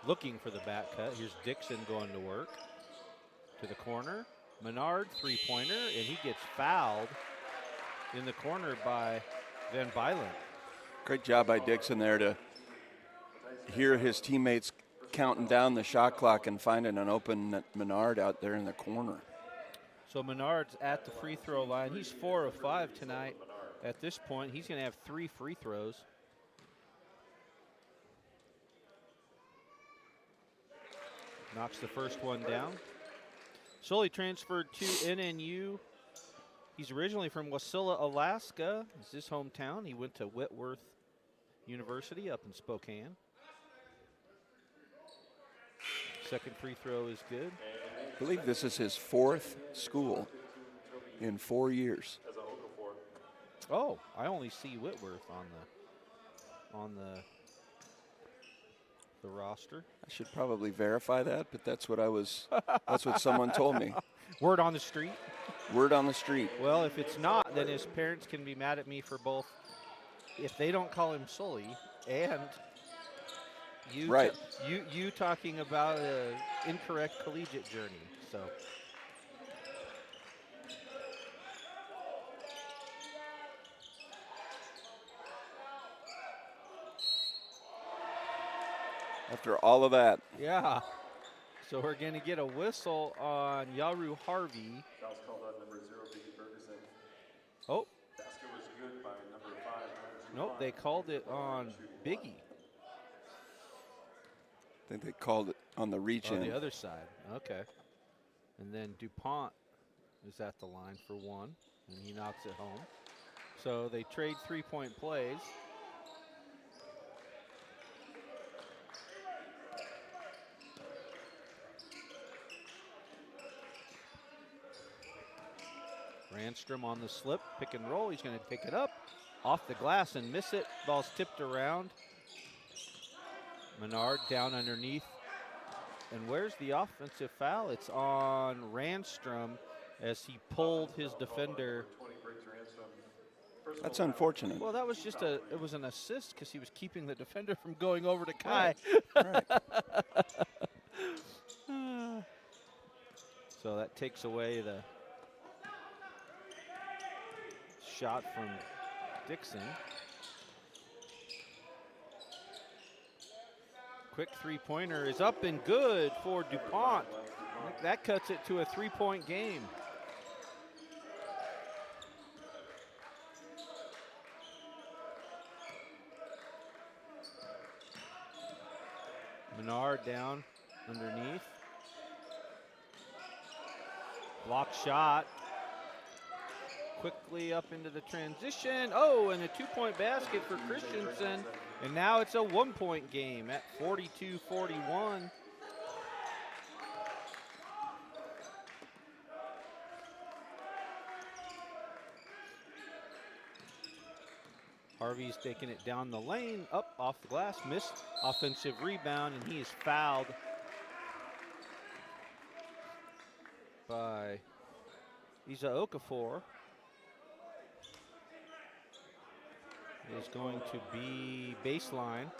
looking for the back cut. Here's Dixon going to work. To the corner. Menard, three-pointer, and he gets fouled in the corner by Van Bylen. Great job by Dixon there to hear his teammates counting down the shot clock and finding an open Menard out there in the corner. So Menard's at the free throw line. He's 4 of 5 tonight. At this point, he's going to have 3 free throws. Knocks the first one down. Sully transferred to NNU. He's originally from Wasilla, Alaska. It's his hometown. He went to Whitworth University up in Spokane. Second free throw is good. I believe this is his 4th school in 4 years. Oh, I only see Whitworth on the roster. I should probably verify that, but that's what someone told me. Word on the street? Word on the street. Well, if it's not, then his parents can be mad at me for both. If they don't call him Sully and you, right. You talking about an incorrect collegiate journey. So. After all of that. Yeah. So we're going to get a whistle on Yaru Harvey. That was called on number 0, Biggie Ferguson. Oh. Basket was good by number 5. Nope, they called it on Biggie. I think they called it on the reach in. On the other side, okay. And then DuPont is at the line for one, and he knocks it home. So they trade three-point plays. Randstrom on the slip, pick and roll. He's going to pick it up off the glass and miss it. Ball's tipped around. Menard down underneath. And where's the offensive foul? It's on Randstrom as he pulled his defender. That's unfortunate. Well, that was just it was an assist because he was keeping the defender from going over to Kai. Right. So that takes away the shot from Dixon. Quick three-pointer is up and good for DuPont. That cuts it to a three-point game. Menard down underneath. Block shot. Quickly up into the transition. Oh, and a two-point basket for Christensen. And now it's a one-point game at 42-41. Harvey's taking it down the lane, up off the glass, missed offensive rebound, and he is fouled by Isa Okafor. It is going to be baseline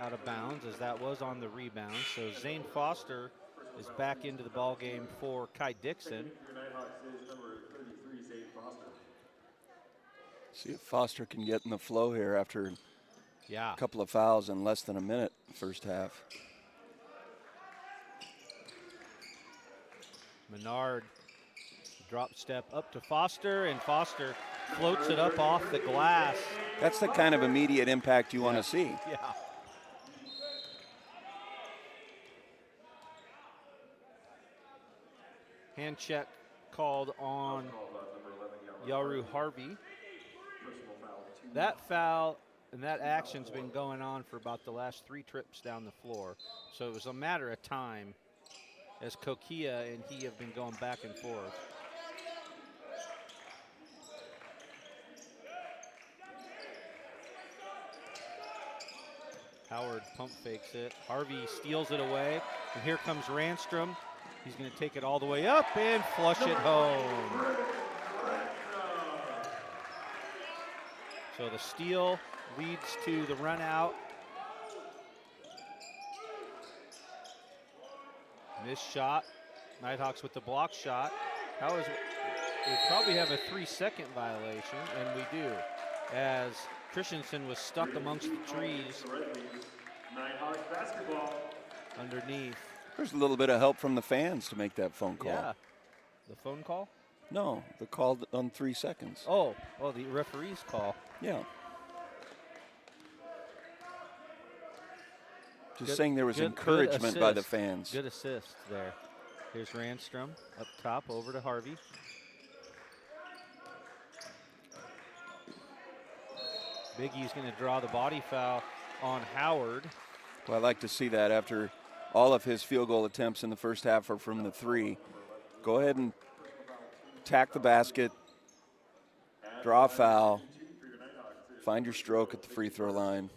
out of bounds, as that was on the rebound. So Zane Foster is back into the ball game for Kai Dixon. See if Foster can get in the flow here after Yeah. a couple of fouls in less than a minute first half. Menard drop step up to Foster, and Foster floats it up off the glass. That's the kind of immediate impact you want to see. Yeah. Hand check called on Yaru Harvey. That foul and that action's been going on for about the last 3 trips down the floor. So it was a matter of time as Kokia and he have been going back and forth. Howard pump fakes it. Harvey steals it away. And here comes Ranstrom. He's going to take it all the way up and flush it home. So the steal leads to the run out. Missed shot. Nighthawks with the block shot. We probably have a 3-second violation, and we do, as Christensen was stuck amongst the trees underneath. There's a little bit of help from the fans to make that phone call. Yeah. The phone call? No, the call on 3 seconds. Oh, the referee's call. Yeah. Just Good- saying there was good encouragement by the assist. fans. Good assist there. Here's Ranstrom up top over to Harvey. Biggie's going to draw the body foul on Howard. Well, I like to see that after all of his field goal attempts in the first half are from the 3. Go ahead and attack the basket, draw a foul, find your stroke at the free throw line.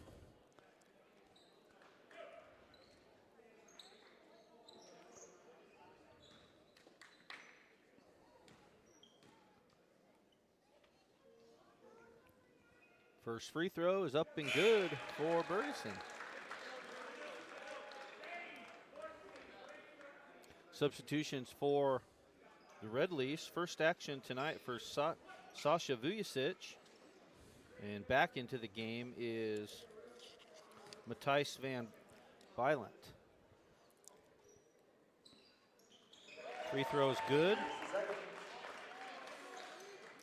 First free throw is up and good for Bergeson. Substitutions for the Red Leafs. First action tonight for Sasha Vujicic. And back into the game is Matthijs van Bijlant. Free throw is good.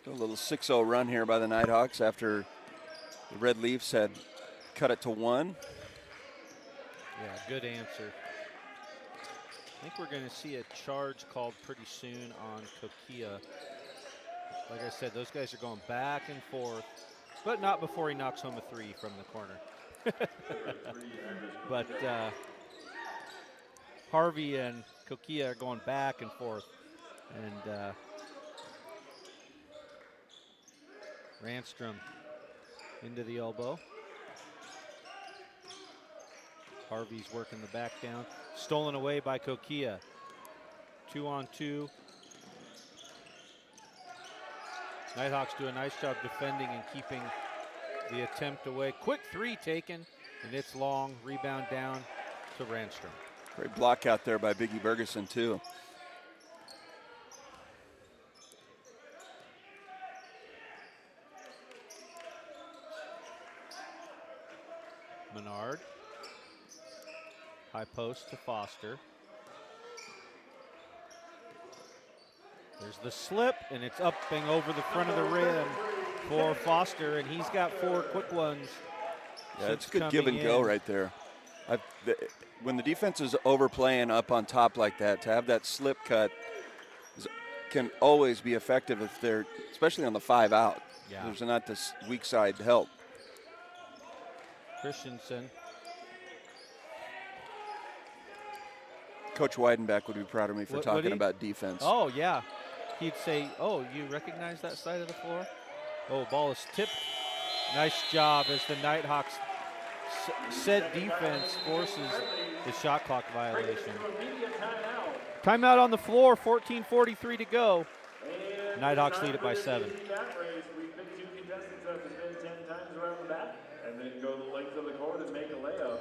A little 6-0 run here by the Nighthawks after the Red Leafs had cut it to 1. Yeah, good answer. I think we're going to see a charge called pretty soon on Kokia. Like I said, those guys are going back and forth, but not before he knocks home a 3 from the corner. But Harvey and Kokia are going back and forth. And Ranstrom into the elbow. Harvey's working the back down. Stolen away by Kokia. 2-on-2. Nighthawks do a nice job defending and keeping the attempt away. Quick 3 taken, and it's long. Rebound down to Ranstrom. Great block out there by Biggie Bergeson, too. Menard. High post to Foster. There's the slip, and it's up and over the front of the rim for Foster, and he's got 4 quick ones. Yeah, it's good give and go right there. When the defense is overplaying up on top like that, to have that slip cut can always be effective if they're, especially on the 5 out. Yeah. There's not this weak side help. Christensen. Coach Weidenbach would be proud of me for talking he? about defense. Oh, yeah. He'd say, oh, you recognize that side of the floor? Oh, ball is tipped Nice job as the Nighthawks said defense forces the shot clock violation. Timeout on the floor, 14:43 to go. Nighthawks lead it by 7. We pick 2 contestants that spin 10 times around the back and then go the length of the court and make a layup.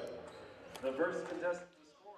The first contestant to score.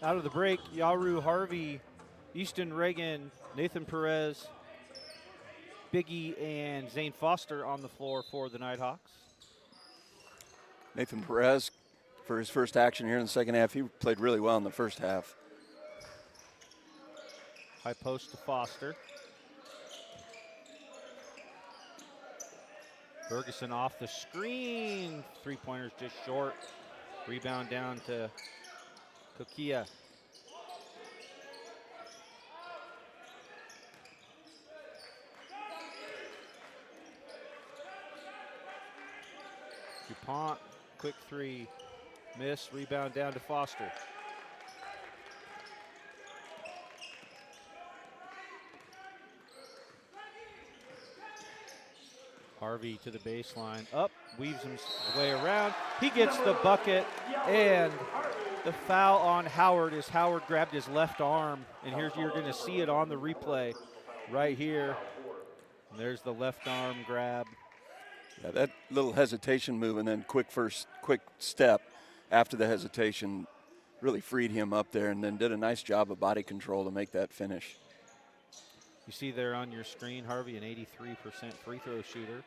Out of the break, Yaru Harvey, Easton Reagan, Nathan Perez, Biggie, and Zane Foster on the floor for the Nighthawks. Nathan Perez, for his first action here in the second half, he played really well in the first half. High post to Foster. Ferguson off the screen. Three-pointers just short. Rebound down to Kokia. DuPont, quick three. Miss, rebound down to Foster. Harvey to the baseline, up, weaves his way around. He gets the bucket, and the foul on Howard is Howard grabbed his left arm, and here's you're going to see it on the replay right here. And there's the left arm grab. Yeah, that little hesitation move and then quick step after the hesitation really freed him up there, and then did a nice job of body control to make that finish. You see there on your screen, Harvey, an 83% free throw shooter.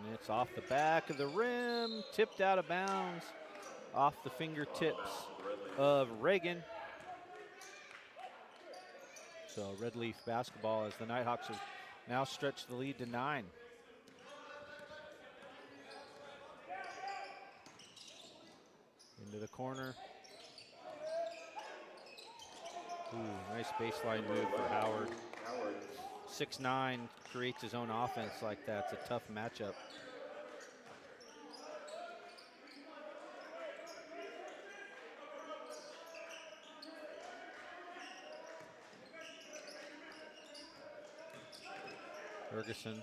And it's off the back of the rim, tipped out of bounds, off the fingertips of Reagan. So Red Leaf basketball as the Nighthawks have now stretched the lead to 9. Into the corner. Ooh, nice baseline move for Howard. 6'9", creates his own offense like that. It's a tough matchup. Ferguson,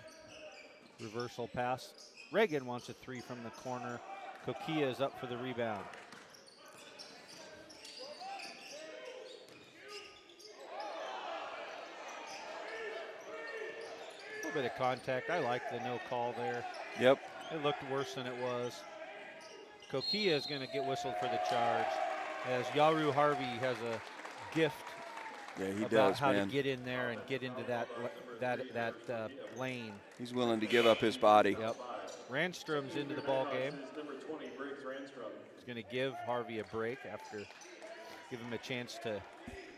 reversal pass. Reagan wants a three from the corner. Kokia is up for the rebound. A little bit of contact. I like the no call there. Yep. It looked worse than it was. Kokia is going to get whistled for the charge, as Yaru Harvey has a gift about how to get in there and get into that lane. He's willing to give up his body. Yep. Randstrom's into the ball game. He's going to give Harvey a break after give him a chance to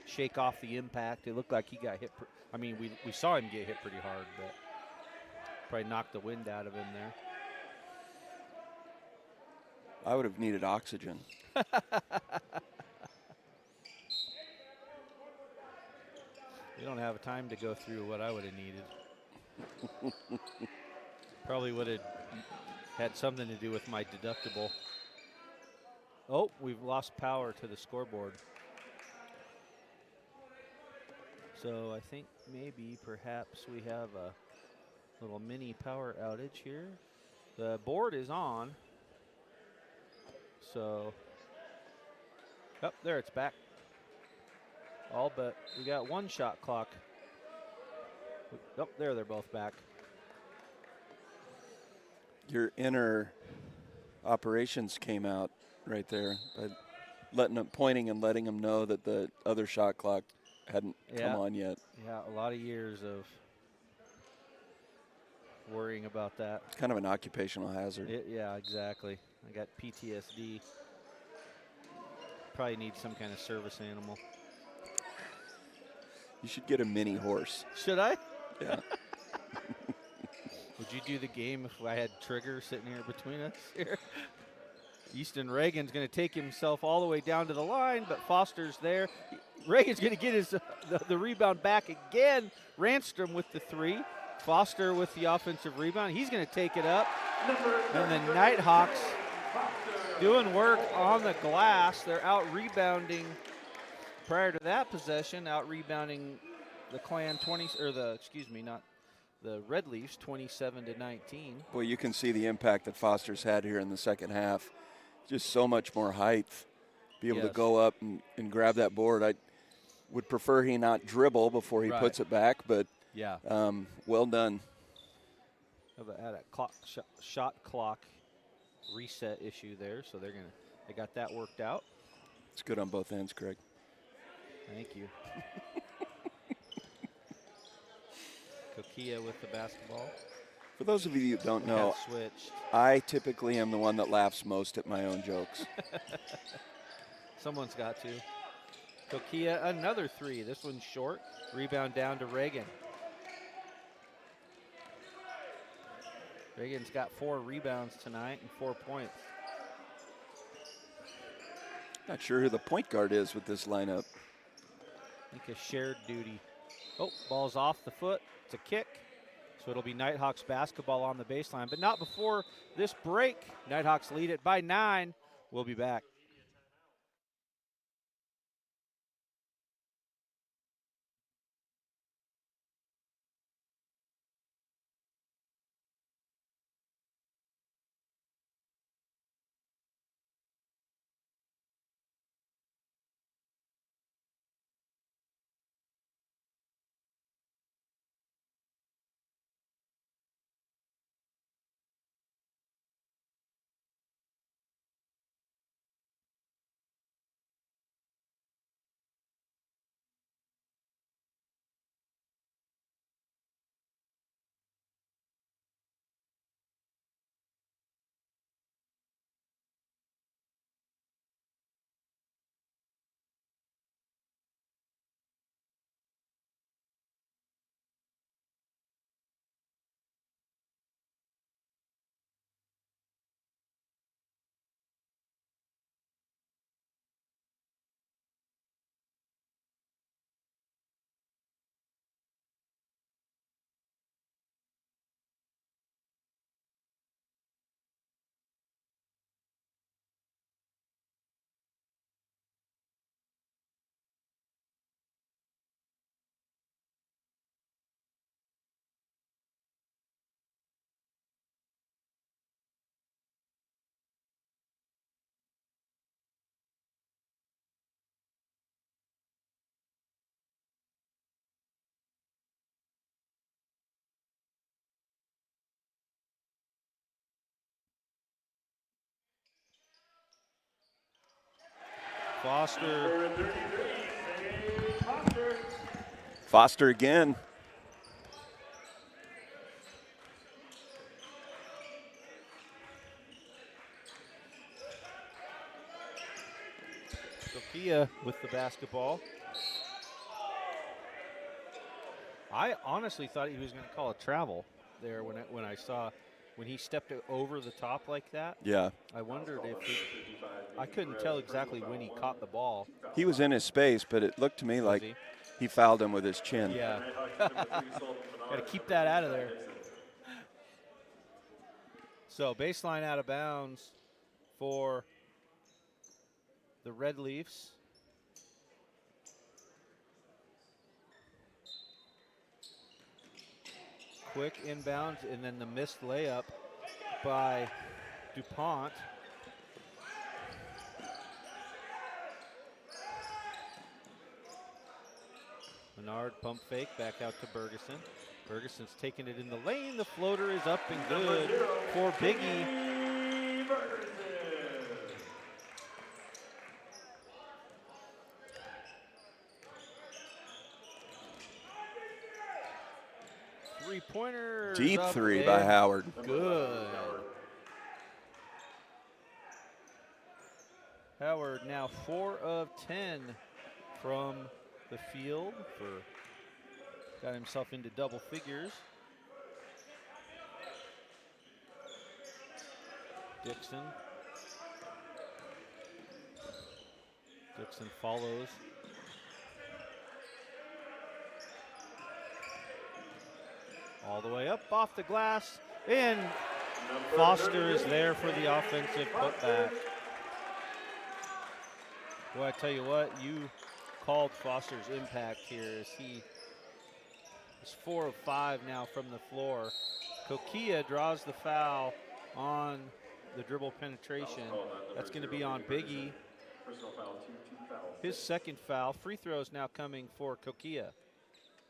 shake off the impact. It looked like he got hit. I mean, we saw him get hit pretty hard, but probably knocked the wind out of him there. I would have needed oxygen. We don't have time to go through what I would have needed. Probably would have had something to do with my deductible. Oh, we've lost power to the scoreboard. So I think maybe perhaps we have a little mini power outage here. The board is on. So, oh, there it's back. All but we got one shot clock. Oh, there they're both back. Your inner operations came out right there by pointing and letting them know that the other shot clock hadn't come on yet. Yeah, a lot of years of worrying about that. It's kind of an occupational hazard. Yeah, exactly. I got PTSD. Probably need some kind of service animal. You should get a mini horse. Should I? Yeah. Would you do the game if I had Trigger sitting here between us here? Easton Reagan's going to take himself all the way down to the line, but Foster's there. Reagan's going to get his the rebound back again. Ranstrom with the three. Foster with the offensive rebound. He's going to take it up. And the Nighthawks doing work on the glass. They're out rebounding. Prior to that possession, out rebounding the Clan the Red Leafs 27-19. Boy, you can see the impact that Foster's had here in the second half. Just so much more height. Be able to go up and grab that board. I would prefer he not dribble before he puts it back, but well done. Had a shot clock reset issue there, so they got that worked out. It's good on both ends, Craig. Thank you. Kokia with the basketball. For those of you who don't know, I typically am the one that laughs most at my own jokes. Someone's got to. Kokia, another three. This one's short. Rebound down to Reagan. Reagan's got 4 rebounds tonight and 4 points. Not sure who the point guard is with this lineup. I think a shared duty. Oh, ball's off the foot. It's a kick. So it'll be Nighthawks basketball on the baseline, but not before this break. Nighthawks lead it by 9. We'll be back. Foster. Foster again. Sophia with the basketball. I honestly thought he was going to call a travel there when I saw when he stepped over the top like that. Yeah. I wondered if I couldn't tell exactly when he caught the ball. He was in his space, but it looked to me like he fouled him with his chin. Yeah. Got to keep that out of there. So baseline out of bounds for the Red Leafs. Quick inbounds, and then the missed layup by DuPont. Menard pump fake back out to Bergeson. Bergeson's taking it in the lane. The floater is up and good for Biggie. Three-pointer. Deep three by Howard. Good. Howard now 4 of 10 from the field. Got himself into double figures. Dixon follows. All the way up off the glass, and Foster is there for the offensive putback. Boy, I tell you what, you called Foster's impact here as he is 4 of 5 now from the floor. Kokia draws the foul on the dribble penetration. That's going to be on Biggie. His second foul. Free throws now coming for Kokia.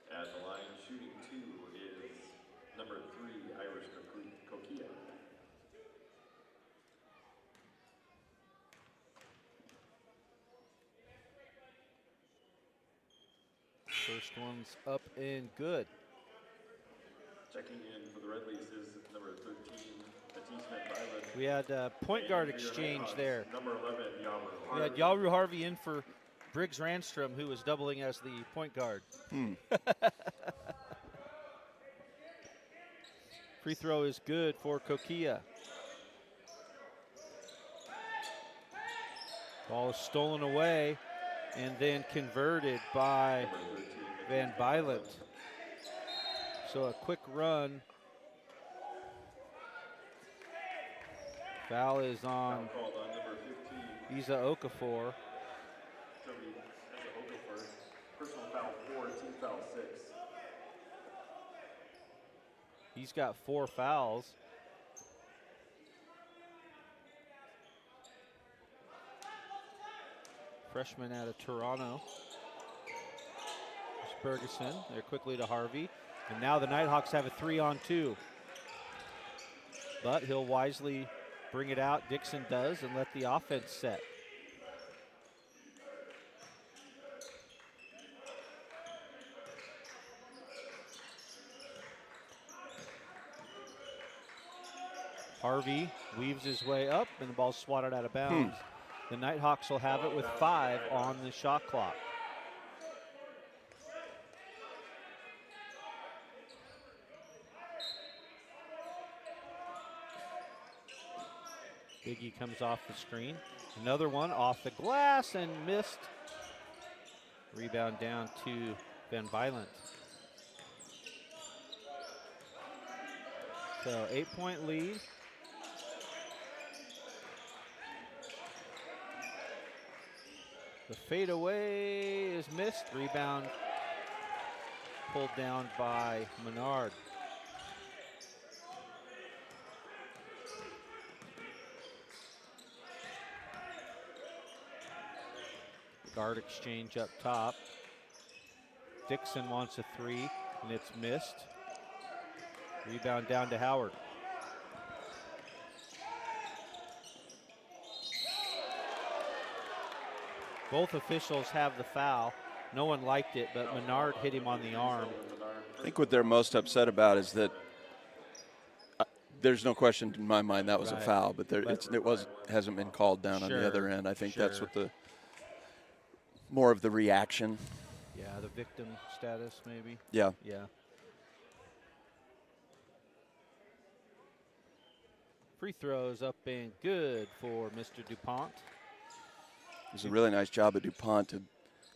At the line, shooting 2 is number 3, Irish Kokia. First one's up and good. Checking in for the Red Leafs is number 13, Matisse Violet. We had a point guard exchange there. Number 11, Yaru. We had Yaru Harvey in for Briggs Randstrom, who was doubling as the point guard. Free throw is good for Kokia. Ball is stolen away and then converted by Van Bylent. So a quick run. Foul is on Isa Okafor. Personal foul 4, team foul 6. He's got 4 fouls. Freshman out of Toronto. There's Bergeson. They're quickly to Harvey. And now the Nighthawks have a 3-on-2. But he'll wisely bring it out. Dixon does, and let the offense set. Harvey weaves his way up, and the ball's swatted out of bounds. The Nighthawks will have it with 5 on the shot clock. Biggie comes off the screen. Another one off the glass and missed. Rebound down to Van Bylent. So 8-point lead. The fadeaway is missed. Rebound pulled down by Menard. Guard exchange up top. Dixon wants a 3, and it's missed. Rebound down to Howard. Both officials have the foul. No one liked it, but Menard hit him on the arm. I think what they're most upset about is that there's no question in my mind that was a foul, but hasn't been called down on the other end. I think that's what the more of the reaction. Yeah, the victim status maybe. Yeah. Yeah. Free throws up and good for Mr. DuPont. It was a really nice job of DuPont to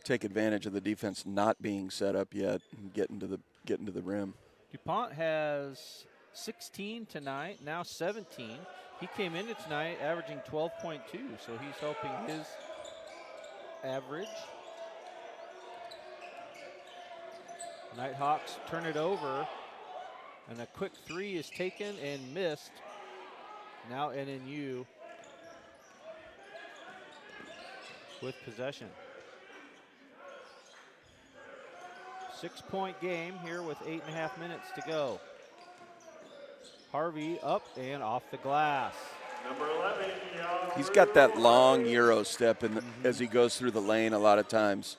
take advantage of the defense not being set up yet and get into the rim. DuPont has 16 tonight, now 17. He came into tonight averaging 12.2, so he's helping his average. Nighthawks turn it over, and a quick three is taken and missed. Now NNU with possession. 6-point game here with 8.5 minutes to go. Harvey up and off the glass. Number 11, He's got that long Euro step as he goes through the lane a lot of times,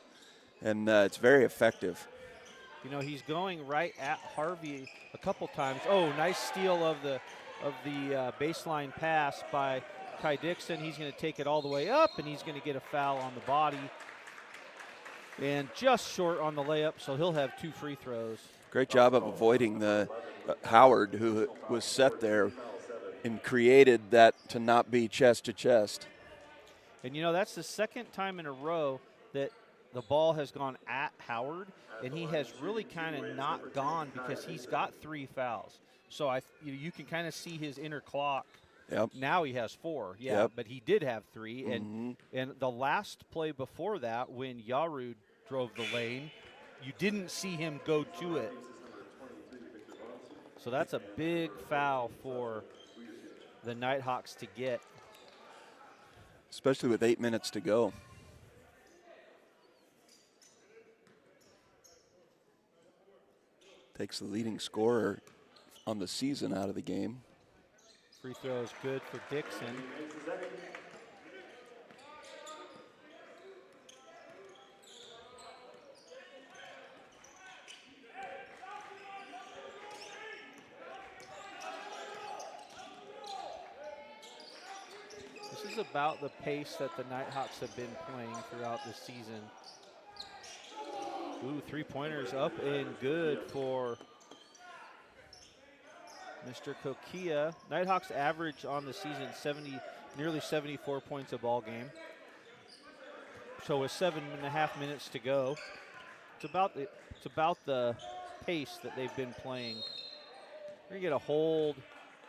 and it's very effective. You know, he's going right at Harvey a couple times. Oh, nice steal of the baseline pass by Kai Dixon. He's going to take it all the way up, and he's going to get a foul on the body. And just short on the layup, so he'll have 2 free throws. Great job of avoiding the Howard, who was set there and created that to not be chest to chest. And, you know, that's the second time in a row that the ball has gone at Howard, and he has really kind of not gone because he's got 3 fouls. So you can kind of see his inner clock. Yep. Now he has 4, yeah, yep. But he did have 3. And the last play before that, when Yarud drove the lane, you didn't see him go to it. So that's a big foul for the Nighthawks to get. Especially with 8 minutes to go. Takes the leading scorer on the season out of the game. Free throw is good for Dixon. This is about the pace that the Nighthawks have been playing throughout the season. Ooh, 3-pointers up and good for Mr. Kokia. Nighthawks average on the season nearly 74 points a ball game. So with 7.5 minutes to go, it's about the pace that they've been playing. We're gonna get a hold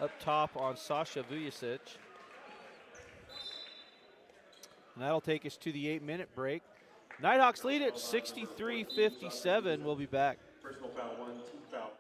up top on Sasha Vujicic. And that'll take us to the 8-minute break. Nighthawks lead it 63-57. We'll be back. personal foul 1, 2 foul.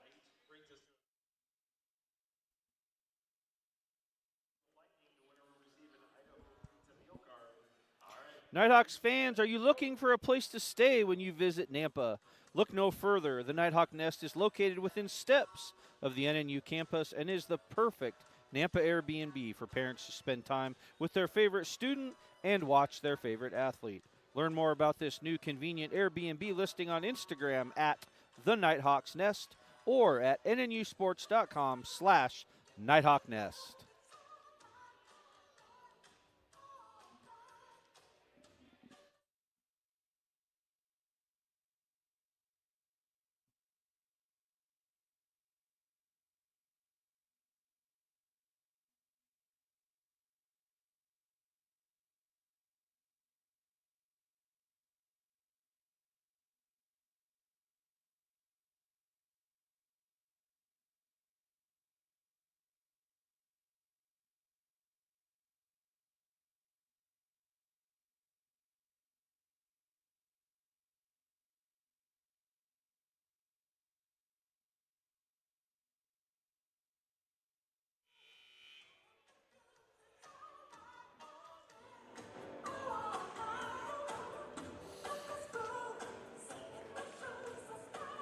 Nighthawks fans, are you looking for a place to stay when you visit Nampa? Look no further. The Nighthawk Nest is located within steps of the NNU campus and is the perfect Nampa Airbnb for parents to spend time with their favorite student and watch their favorite athlete. Learn more about this new convenient Airbnb listing on Instagram at The Nighthawks Nest or at nnusports.com/NighthawkNest.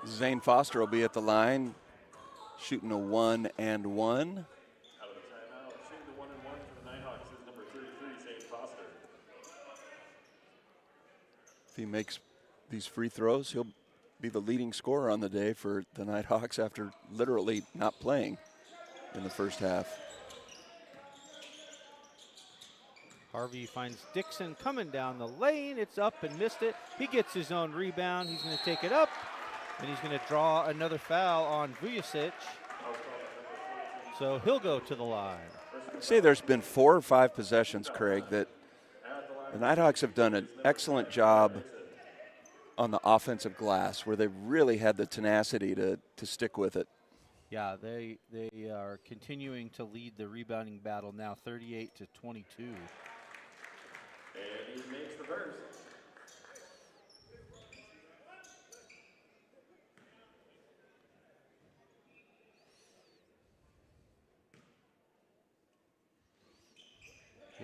Zane Foster will be at the line, shooting a 1 and 1. Out of the timeout, shooting the 1 and 1 for the Nighthawks is number 33, Zane Foster. If he makes these free throws, he'll be the leading scorer on the day for the Nighthawks after literally not playing in the first half. Harvey finds Dixon coming down the lane. It's up and missed it. He gets his own rebound. He's going to take it up, and he's going to draw another foul on Vujicic. So he'll go to the line. I'd say there's been 4 or 5 possessions, Craig, that the Nighthawks have done an excellent job on the offensive glass where they've really had the tenacity to stick with it. Yeah, they are continuing to lead the rebounding battle now, 38-22. And he makes the first.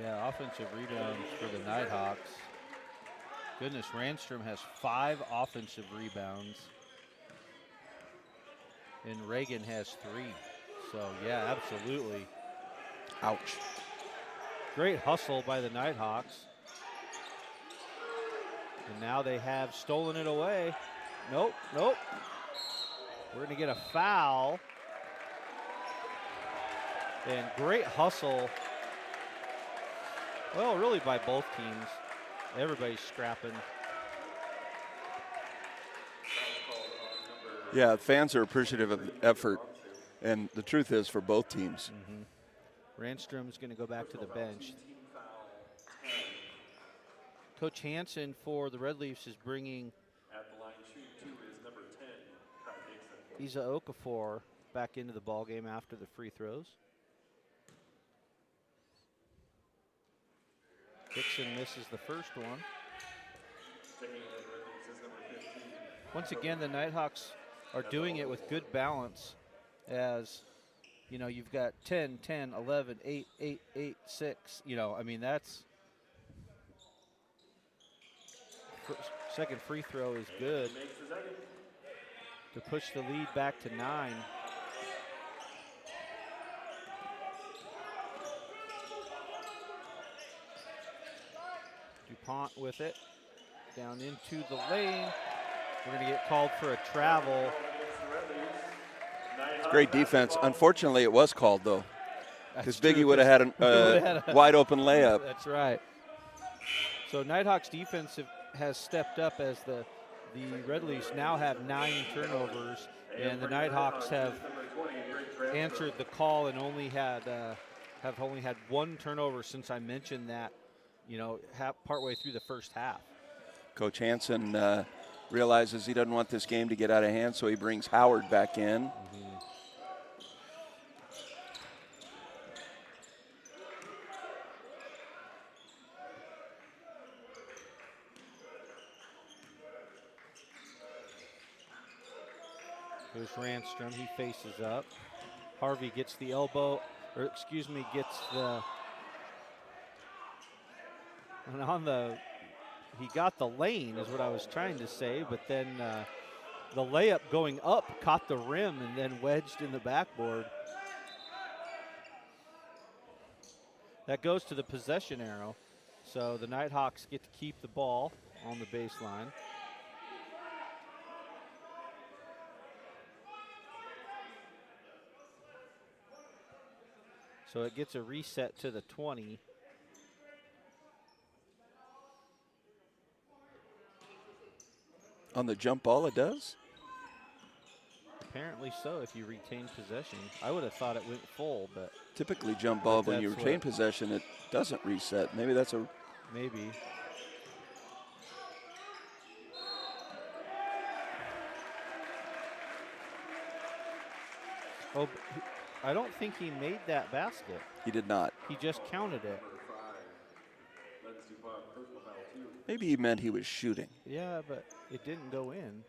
Yeah, offensive rebounds for the Nighthawks. Goodness, Randstrom has 5 offensive rebounds. And Reagan has 3. So, yeah, absolutely. Ouch. Great hustle by the Nighthawks. And now they have stolen it away. Nope, nope. We're going to get a foul. And great hustle. Well, really by both teams. Everybody's scrapping. Yeah, fans are appreciative of the effort. And the truth is for both teams. Randstrom's going to go back to the bench. Coach Hansen for the Red Leafs is bringing At the line, shoot 2 is number 10, Kai Dixon. Isa Okafor back into the ballgame after the free throws. Dixon misses the first one. Taking the Red Leafs is number 15. Once again, the Nighthawks are doing it with good balance as, you know, you've got 10, 10, 11, 8, 8, 8, 6. You know, I mean, that's second free throw is good Makes the second. to push the lead back to 9. DuPont with it, down into the lane. We're going to get called for a travel. Great defense. Unfortunately, it was called, though, because That's Biggie true, would have had a wide open layup. That's right. So Nighthawks defense has stepped up as the Red Leafs now have 9 turnovers, and the Nighthawks have answered the call and only had have only had 1 turnover since I mentioned that, you know, partway through the first half. Coach Hansen realizes he doesn't want this game to get out of hand, so he brings Howard back in. Here's Randstrom, he faces up. Harvey gets the elbow, or excuse me, gets the, and on the, he got the lane is what I was trying to say, but then the layup going up caught the rim and then wedged in the backboard. That goes to the possession arrow. So the Nighthawks get to keep the ball on the baseline. So it gets a reset to the 20. On the jump ball, it does? Apparently so, if you retain possession. I would have thought it went full, but Typically jump ball, But when you that's retain what- possession, it doesn't reset. Maybe that's a maybe. Oh, I don't think he made that basket. he did not. He just counted it. Let's do personal foul 2. Maybe he meant he was shooting. Yeah, but it didn't go in.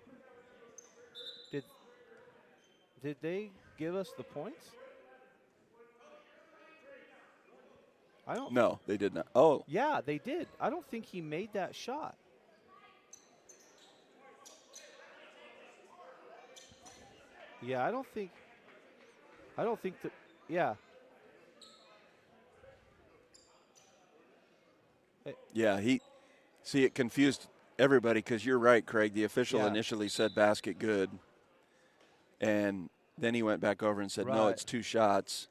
Did they give us the points? I don't. No, they did not. Oh, Yeah, they did. I don't think he made that shot. Yeah, I don't think that. Yeah. yeah, it confused everybody because you're right, Craig. The official Yeah. initially said basket good, and then he went back over and said, no, Right. it's 2 shots.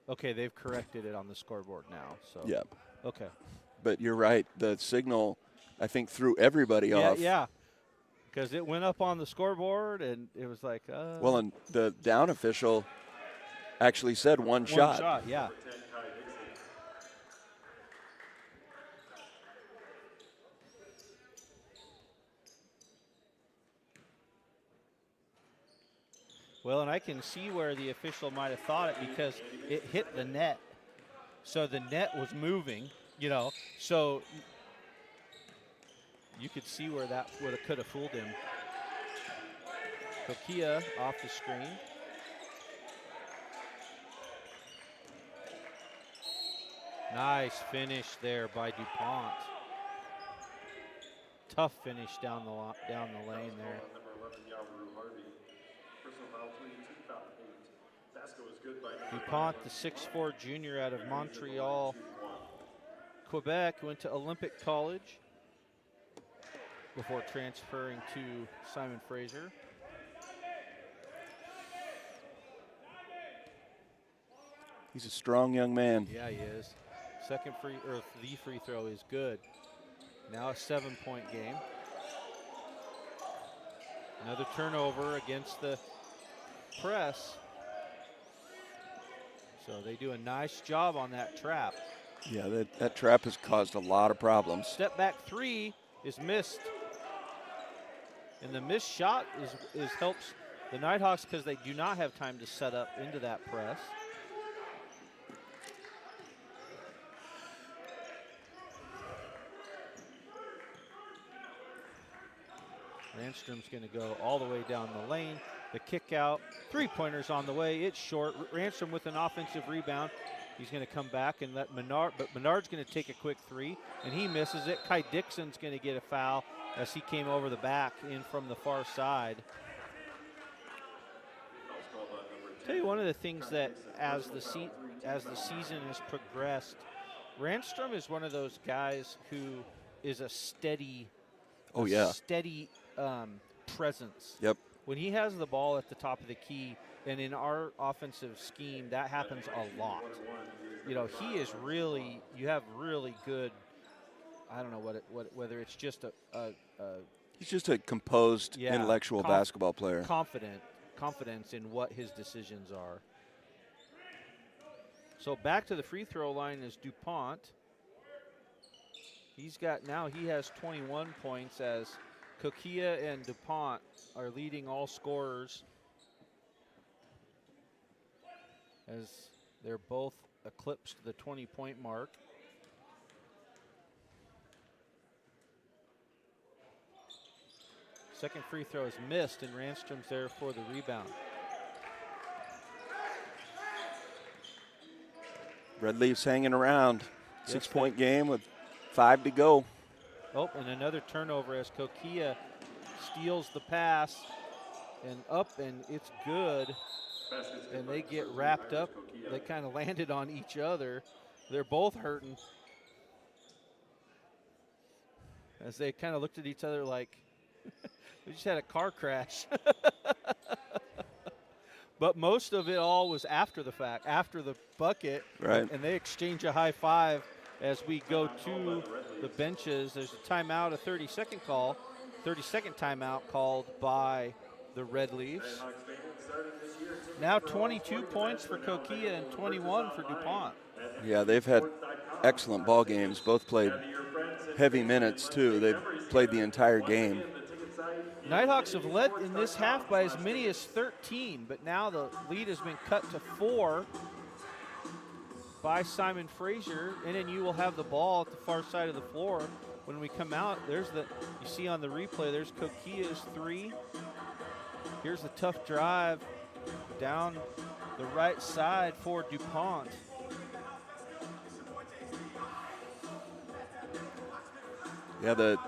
Okay, they've corrected it on the scoreboard now. So. Yeah, Okay. but you're right. The signal, I think, threw everybody Yeah, off. yeah. Because it went up on the scoreboard and it was like. Well, and the down official actually said one one shot. Yeah. 10, Kai Dixon. Well, and I can see where the official might have thought it because it hit the net. So the net was moving, you know. So you could see where that could have fooled him. Kokia off the screen. Nice finish there by DuPont. Tough finish down the lane there. Number 11, Yaru Harvey. Personal foul 3, team foul 8. Basket was good by DuPont, the 6'4" junior out of Montreal, Quebec, went to Olympic College before transferring to Simon Fraser. He's a strong young man. Yeah, he is. The free throw is good. Now a 7-point game. Another turnover against the press. So they do a nice job on that trap. Yeah, that trap has caused a lot of problems. Step back three is missed. And the missed shot is helps the Nighthawks because they do not have time to set up into that press. Randstrom's going to go all the way down the lane. The kick out, three-pointers on the way. It's short. Randstrom with an offensive rebound. He's going to come back and let Menard, but Menard's going to take a quick three, and he misses it. Kai Dixon's going to get a foul as he came over the back in from the far side. Tell you one of the things that as the season has progressed, Randstrom is one of those guys who is a steady, steady presence. Yep. When he has the ball at the top of the key, and in our offensive scheme, that happens a lot. You know, he is really, you have really good, I don't know whether it's just he's just a composed, intellectual basketball player. Confidence in what his decisions are. So back to the free throw line is DuPont. He has 21 points as Kokia and DuPont are leading all scorers as they're both eclipsed the 20-point mark. Second free throw is missed, and Randstrom's there for the rebound. Red Leafs hanging around. 6-point game with 5 to go. Oh, and another turnover as Kokia steals the pass and up, and it's good. And they get wrapped up. They kind of landed on each other. They're both hurting. As they kind of looked at each other like, we just had a car crash. But most of it all was after the fact, after the bucket. Right. And they exchange a high five as we go to the benches. There's a timeout, a 30-second timeout called by the Red Leafs. Now 22 points for Kokia and 21 for DuPont. Yeah, they've had excellent ball games. Both played heavy minutes, too. They've played the entire game. Nighthawks have led in this half by as many as 13, but now the lead has been cut to 4 by Simon Fraser. NNU will have the ball at the far side of the floor. When we come out, you see on the replay, there's Kokia's 3. Here's a tough drive down the right side for DuPont. Yeah, the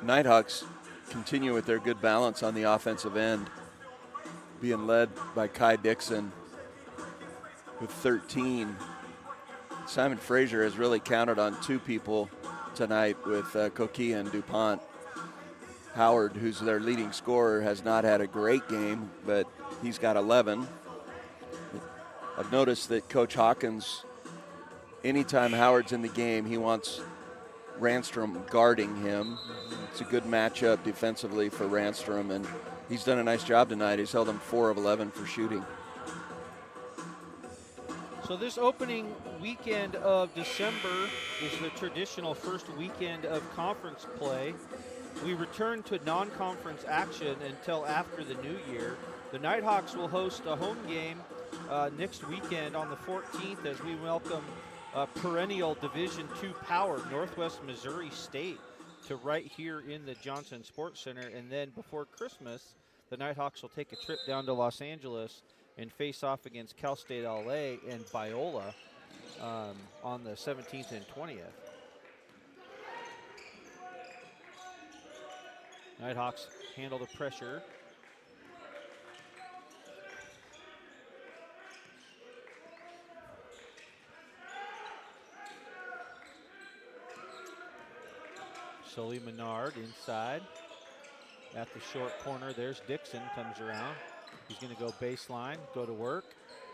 Nighthawks continue with their good balance on the offensive end, being led by Kai Dixon with 13. Simon Fraser has really counted on 2 people tonight with Kokia and DuPont. Howard, who's their leading scorer, has not had a great game, but he's got 11. I've noticed that Coach Hawkins, anytime Howard's in the game, he wants Randstrom guarding him. It's a good matchup defensively for Randstrom, and he's done a nice job tonight. He's held him 4 of 11 for shooting. So this opening weekend of December is the traditional first weekend of conference play. We return to non-conference action until after the new year. The Nighthawks will host a home game next weekend on the 14th as we welcome perennial Division II power Northwest Missouri State to right here in the Johnson Sports Center. And then before Christmas, the Nighthawks will take a trip down to Los Angeles and face off against Cal State LA and Biola on the 17th and 20th. Nighthawks handle the pressure. Sully Menard inside. At the short corner, there's Dixon, comes around. He's going to go baseline, go to work.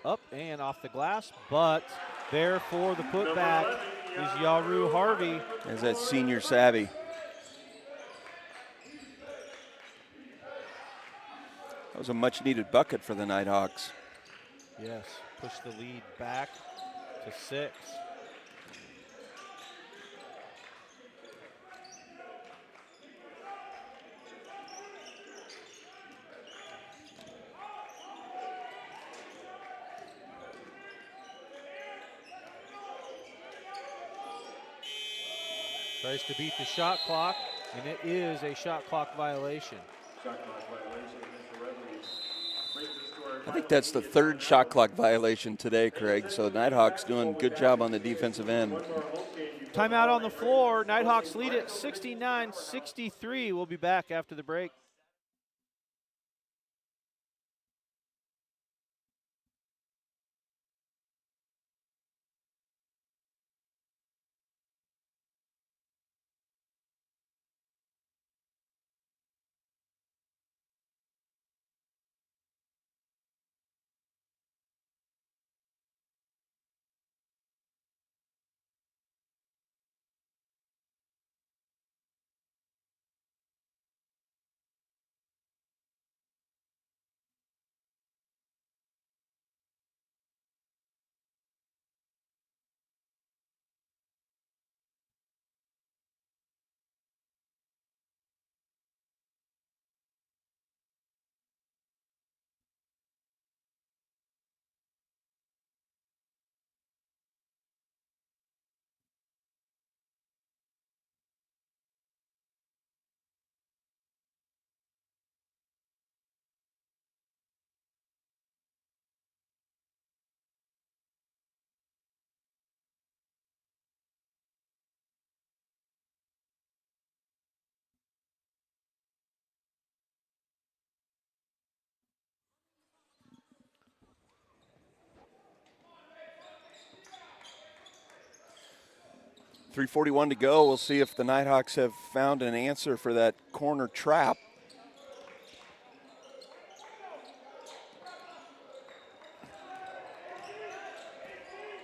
Up and off the glass, but there for the putback is Yaru Harvey. There's that senior savvy. That was a much-needed bucket for the Nighthawks. Yes, push the lead back to 6. Tries to beat the shot clock, and it is a shot clock violation. Shot clock violation against the referees. Fraser scored. I think that's the 3rd shot clock violation today, Craig. So Nighthawks doing a good job on the defensive end. Timeout on the floor. Nighthawks lead it 69-63. We'll be back after the break. .341 to go. We'll see if the Nighthawks have found an answer for that corner trap.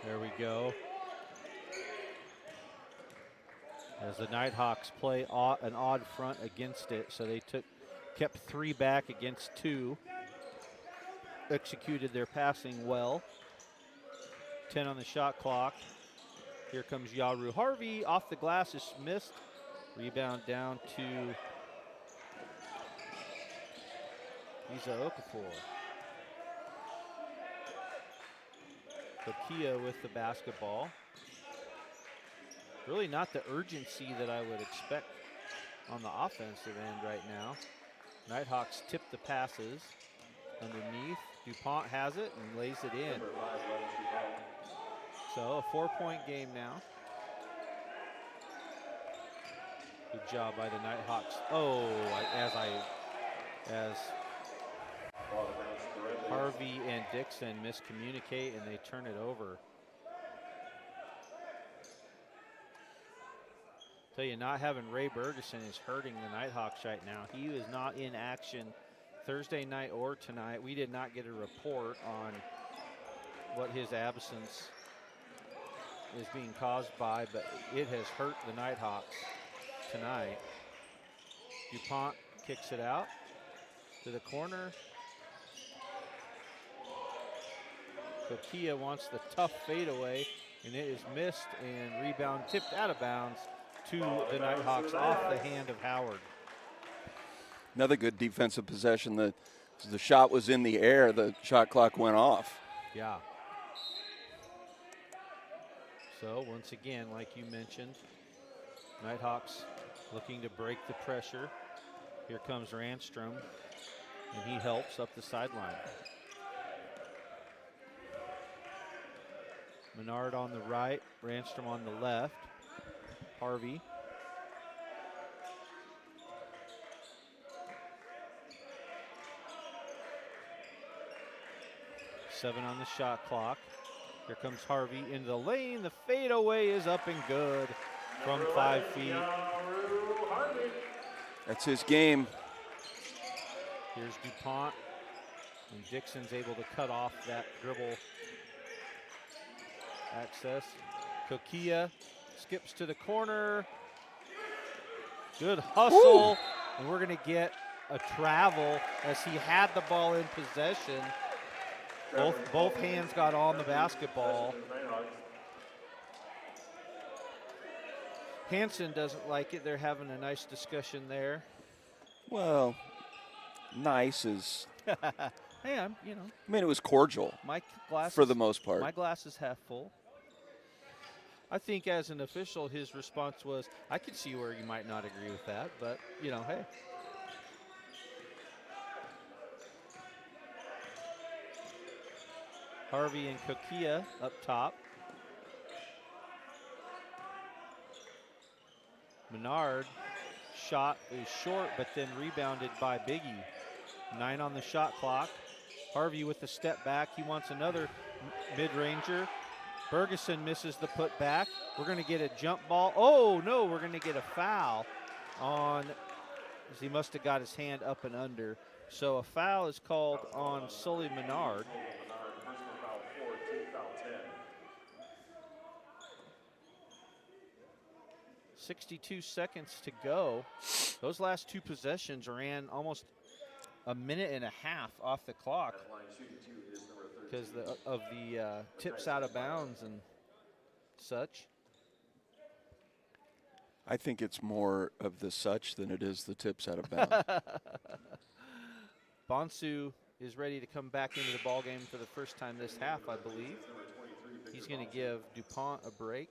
There we go. As the Nighthawks play an odd front against it, so they kept 3 back against 2. Executed their passing well. 10 on the shot clock. Here comes Yaru Harvey. Off the glass is missed. Rebound down to Isa Okafor. Kokia with the basketball. Really not the urgency that I would expect on the offensive end right now. Nighthawks tip the passes underneath. DuPont has it and lays it in. So a 4-point game now. Good job by the Nighthawks. Oh, as Harvey and Dixon miscommunicate and they turn it over. Tell you, not having Ray Bergeson is hurting the Nighthawks right now. He is not in action Thursday night or tonight. We did not get a report on what his absence is being caused by, but it has hurt the Nighthawks tonight. DuPont kicks it out to the corner. Kokia wants the tough fadeaway, and it is missed, and rebound tipped out of bounds to the Nighthawks off the hand of Howard. Another good defensive possession. The shot was in the air. The shot clock went off. Yeah. So once again, like you mentioned, Nighthawks looking to break the pressure. Here comes Randstrom, and he helps up the sideline. Menard on the right, Randstrom on the left. Harvey. Seven on the shot clock. Here comes Harvey into the lane. The fadeaway is up and good from 5 feet. That's his game. Here's DuPont. And Dixon's able to cut off that dribble access. Kokia skips to the corner. Good hustle. Woo! And we're going to get a travel as he had the ball in possession. Both hands got on the basketball. Hansen doesn't like it. They're having a nice discussion there. Well, nice is. Hey, I mean, it was cordial. My glass for the most part. My glass is half full. I think as an official, his response was, I could see where you might not agree with that, but, hey. Harvey and Kokia up top. Menard shot is short, but then rebounded by Biggie. 9 on the shot clock. Harvey with the step back. He wants another mid-ranger. Bergeson misses the put back. We're going to get a jump ball. Oh, no, we're going to get a foul on, as he must have got his hand up and under. So a foul is called on Sully Menard. 62 seconds to go. Those last two possessions ran almost a minute and a half off the clock because of the tips out of bounds and such. I think it's more of the such than it is the tips out of bounds. Bonsu is ready to come back into the ballgame for the first time this half, I believe. He's going to give DuPont a break.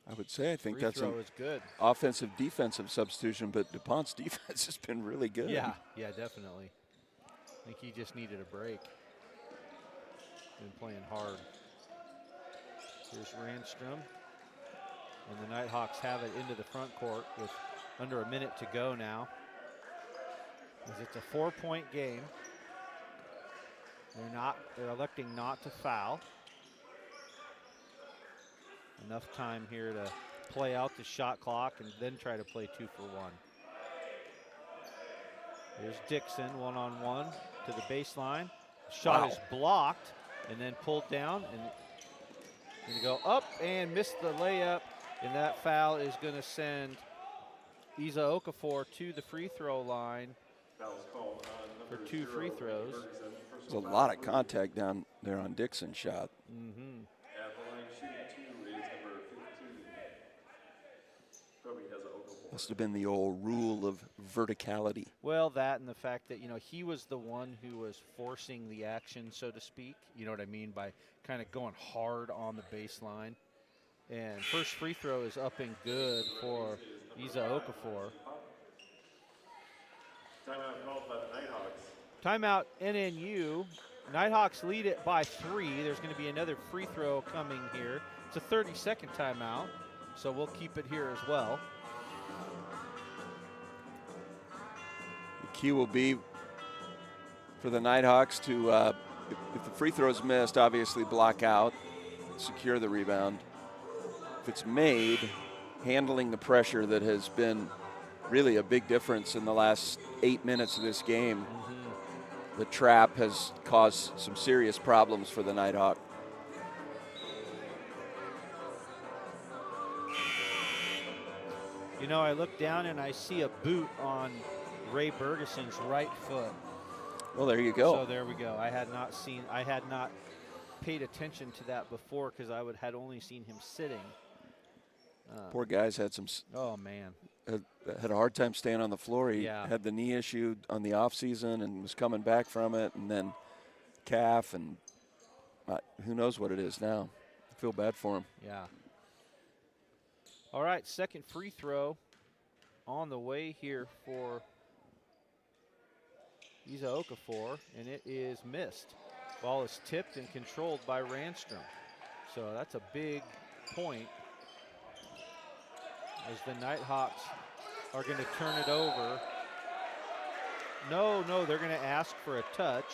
I would say I think Free that's throw an is good. offensive defensive substitution, but DuPont's defense has been really good. Yeah, definitely. I think he just needed a break. Been playing hard. Here's Randstrom. And the Nighthawks have it into the front court with under a minute to go now. As it's a 4-point game. They're electing not to foul. Enough time here to play out the shot clock and then try to play 2 for 1. There's Dixon, one-on-one to the baseline. Shot is blocked and then pulled down and going to go up and miss the layup. And that foul is going to send Isa Okafor to the free throw line for 2 free throws. There's a lot of contact down there on Dixon's shot. Mm-hmm. Must have been the old rule of verticality. Well, that and the fact that, he was the one who was forcing the action, so to speak. You know what I mean? By kind of going hard on the baseline. And first free throw is up and good for Isa Okafor. Timeout called by the Nighthawks. Timeout NNU. Nighthawks lead it by 3. There's going to be another free throw coming here. It's a 30-second timeout, so we'll keep it here as well. The key will be for the Nighthawks to, if the free throw is missed, obviously block out, secure the rebound. If it's made, handling the pressure that has been really a big difference in the last 8 minutes of this game. Mm-hmm. The trap has caused some serious problems for the Nighthawk. I look down and I see a boot on Ray Bergeson's right foot. Well, there you go. So there we go. I had not paid attention to that before because I had only seen him sitting. Poor guy's had some. Oh man. Had a hard time staying on the floor. He had the knee issue on the off season and was coming back from it, and then calf, and who knows what it is now. I feel bad for him. Yeah. All right, second free throw on the way here for Isa Okafor, and it is missed. Ball is tipped and controlled by Randstrom. So that's a big point as the Nighthawks are going to turn it over. No, they're going to ask for a touch.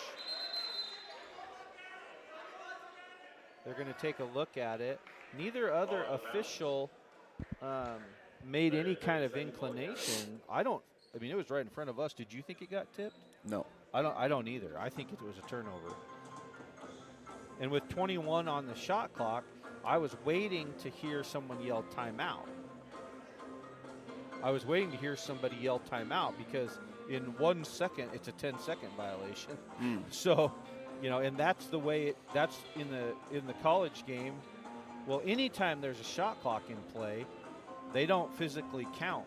They're going to take a look at it. Neither other official made any kind of inclination. I mean, it was right in front of us. Did you think it got tipped? No. I don't either. I think it was a turnover. And with 21 on the shot clock, I was waiting to hear someone yell timeout. I was waiting to hear somebody yell timeout because in 1 second, it's a 10-second violation. So, you know, and that's the way that's in the college game. Well, anytime there's a shot clock in play, they don't physically count.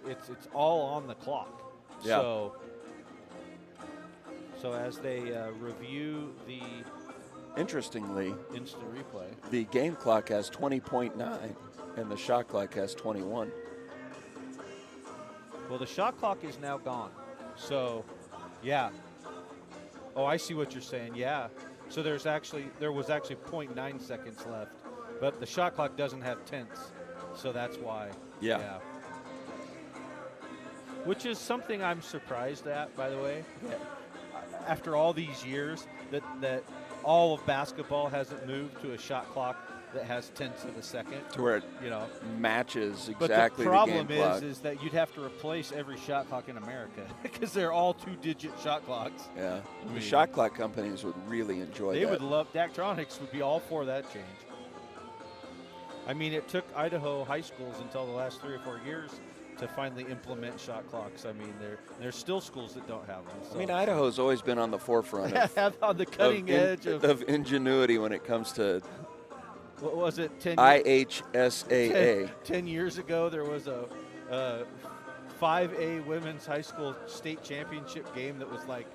It's all on the clock. Yeah. So as they review the Interestingly, instant replay, the game clock has 20.9 and the shot clock has 21. well, the shot clock is now gone. So, yeah. Oh, I see what you're saying. Yeah. So there was actually 0.9 seconds left, but the shot clock doesn't have tenths, so that's why. Yeah. Which is something I'm surprised at, by the way. Yeah. After all these years, that all of basketball hasn't moved to a shot clock that has tenths of a second. To where it matches exactly the problem the game clock. is that you'd have to replace every shot clock in America because they're all 2-digit shot clocks. Yeah. The shot clock companies would really enjoy that. They would love, Daktronics would be all for that change. I mean, it took Idaho high schools until the last 3 or 4 years to finally implement shot clocks. I mean, there's still schools that don't have them. So. I mean, Idaho's always been on the forefront on the cutting edge of ingenuity when it comes to what was it? IHSAA. 10 years ago, there was a 5A women's high school state championship game that was like,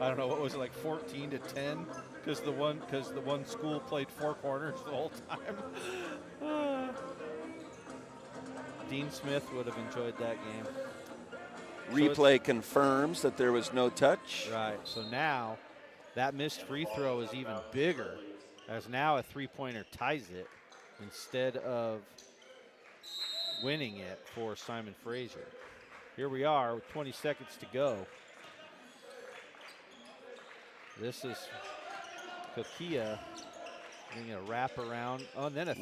I don't know, what was it, like 14-10? Because the one school played 4 corners the whole time. Dean Smith would have enjoyed that game. Replay confirms that there was no touch. Right. So now that missed free throw is even bigger, as now a three-pointer ties it instead of winning it for Simon Fraser. Here we are with 20 seconds to go. This is Kokia getting a wrap around. Oh, and then a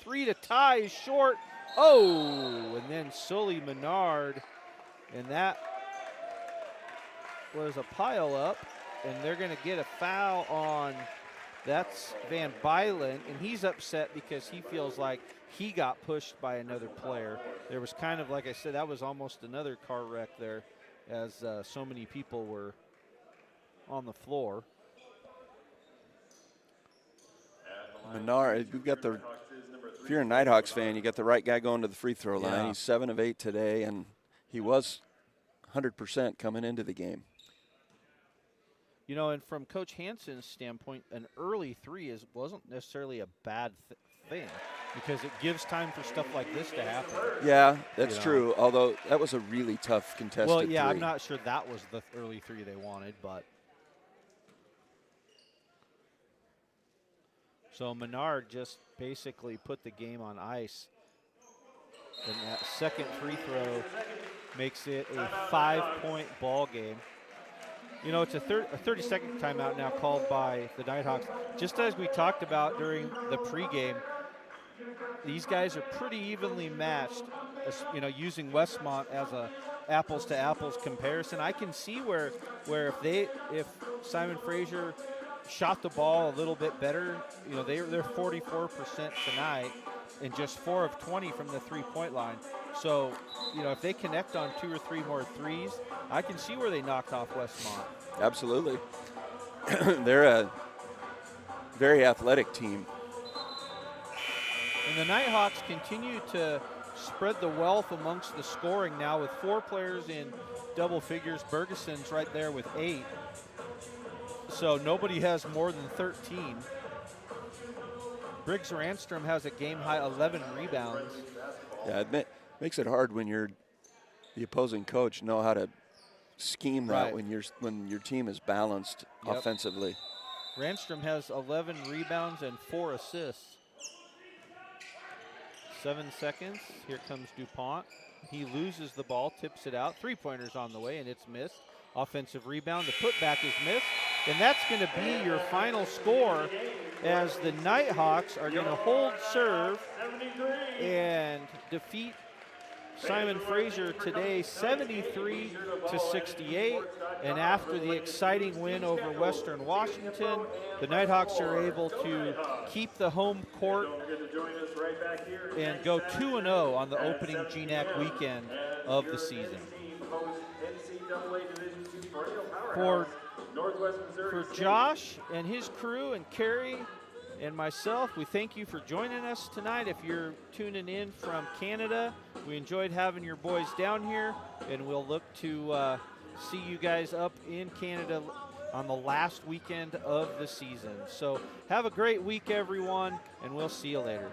three to tie is short. Oh, and then Sully Menard, and that was a pile up, and they're going to get a foul on, that's Van Bylen, and he's upset because he feels like he got pushed by another player. There was kind of, like I said, that was almost another car wreck there, as so many people were on the floor. Menard, if you're a Nighthawks fan, you got the right guy going to the free throw line. Yeah. He's 7 of 8 today, and he was 100% coming into the game. You know, and from Coach Hansen's standpoint, an early three wasn't necessarily a bad thing because it gives time for stuff like this to happen. Yeah, that's true, although that was a really tough contested Well, yeah, three. I'm not sure that was the early three they wanted, but. So Menard just basically put the game on ice. And that second free throw makes it a 5-point ball game. You know, it's a 30-second timeout now called by the Nighthawks. Just as we talked about during the pregame, these guys are pretty evenly matched, using Westmont as a apples-to-apples comparison. I can see where if Simon Fraser shot the ball a little bit better, they're 44% tonight and just 4 of 20 from the three-point line. So, if they connect on 2 or 3 more threes, I can see where they knocked off Westmont. Absolutely. They're a very athletic team. And the Nighthawks continue to spread the wealth amongst the scoring now with 4 players in double figures. Bergeson's right there with 8. So nobody has more than 13. Briggs Randstrom has a game-high 11 rebounds. Yeah, makes it hard when you're the opposing coach know how to scheme that Right. when your team is balanced Yep. offensively. Randstrom has 11 rebounds and 4 assists. 7 seconds. Here comes DuPont. He loses the ball, tips it out. 3-pointers on the way, and it's missed. Offensive rebound. The putback is missed. And that's going to be your final score as the Nighthawks are going to hold serve and defeat Simon Fraser today 73-68. And after the exciting win over Western Washington, the Nighthawks are able to keep the home court and go 2-0 on the opening GNAC weekend of the season. For Josh and his crew and Carrie and myself, we thank you for joining us tonight. If you're tuning in from Canada, we enjoyed having your boys down here, and we'll look to see you guys up in Canada on the last weekend of the season. So have a great week, everyone, and we'll see you later.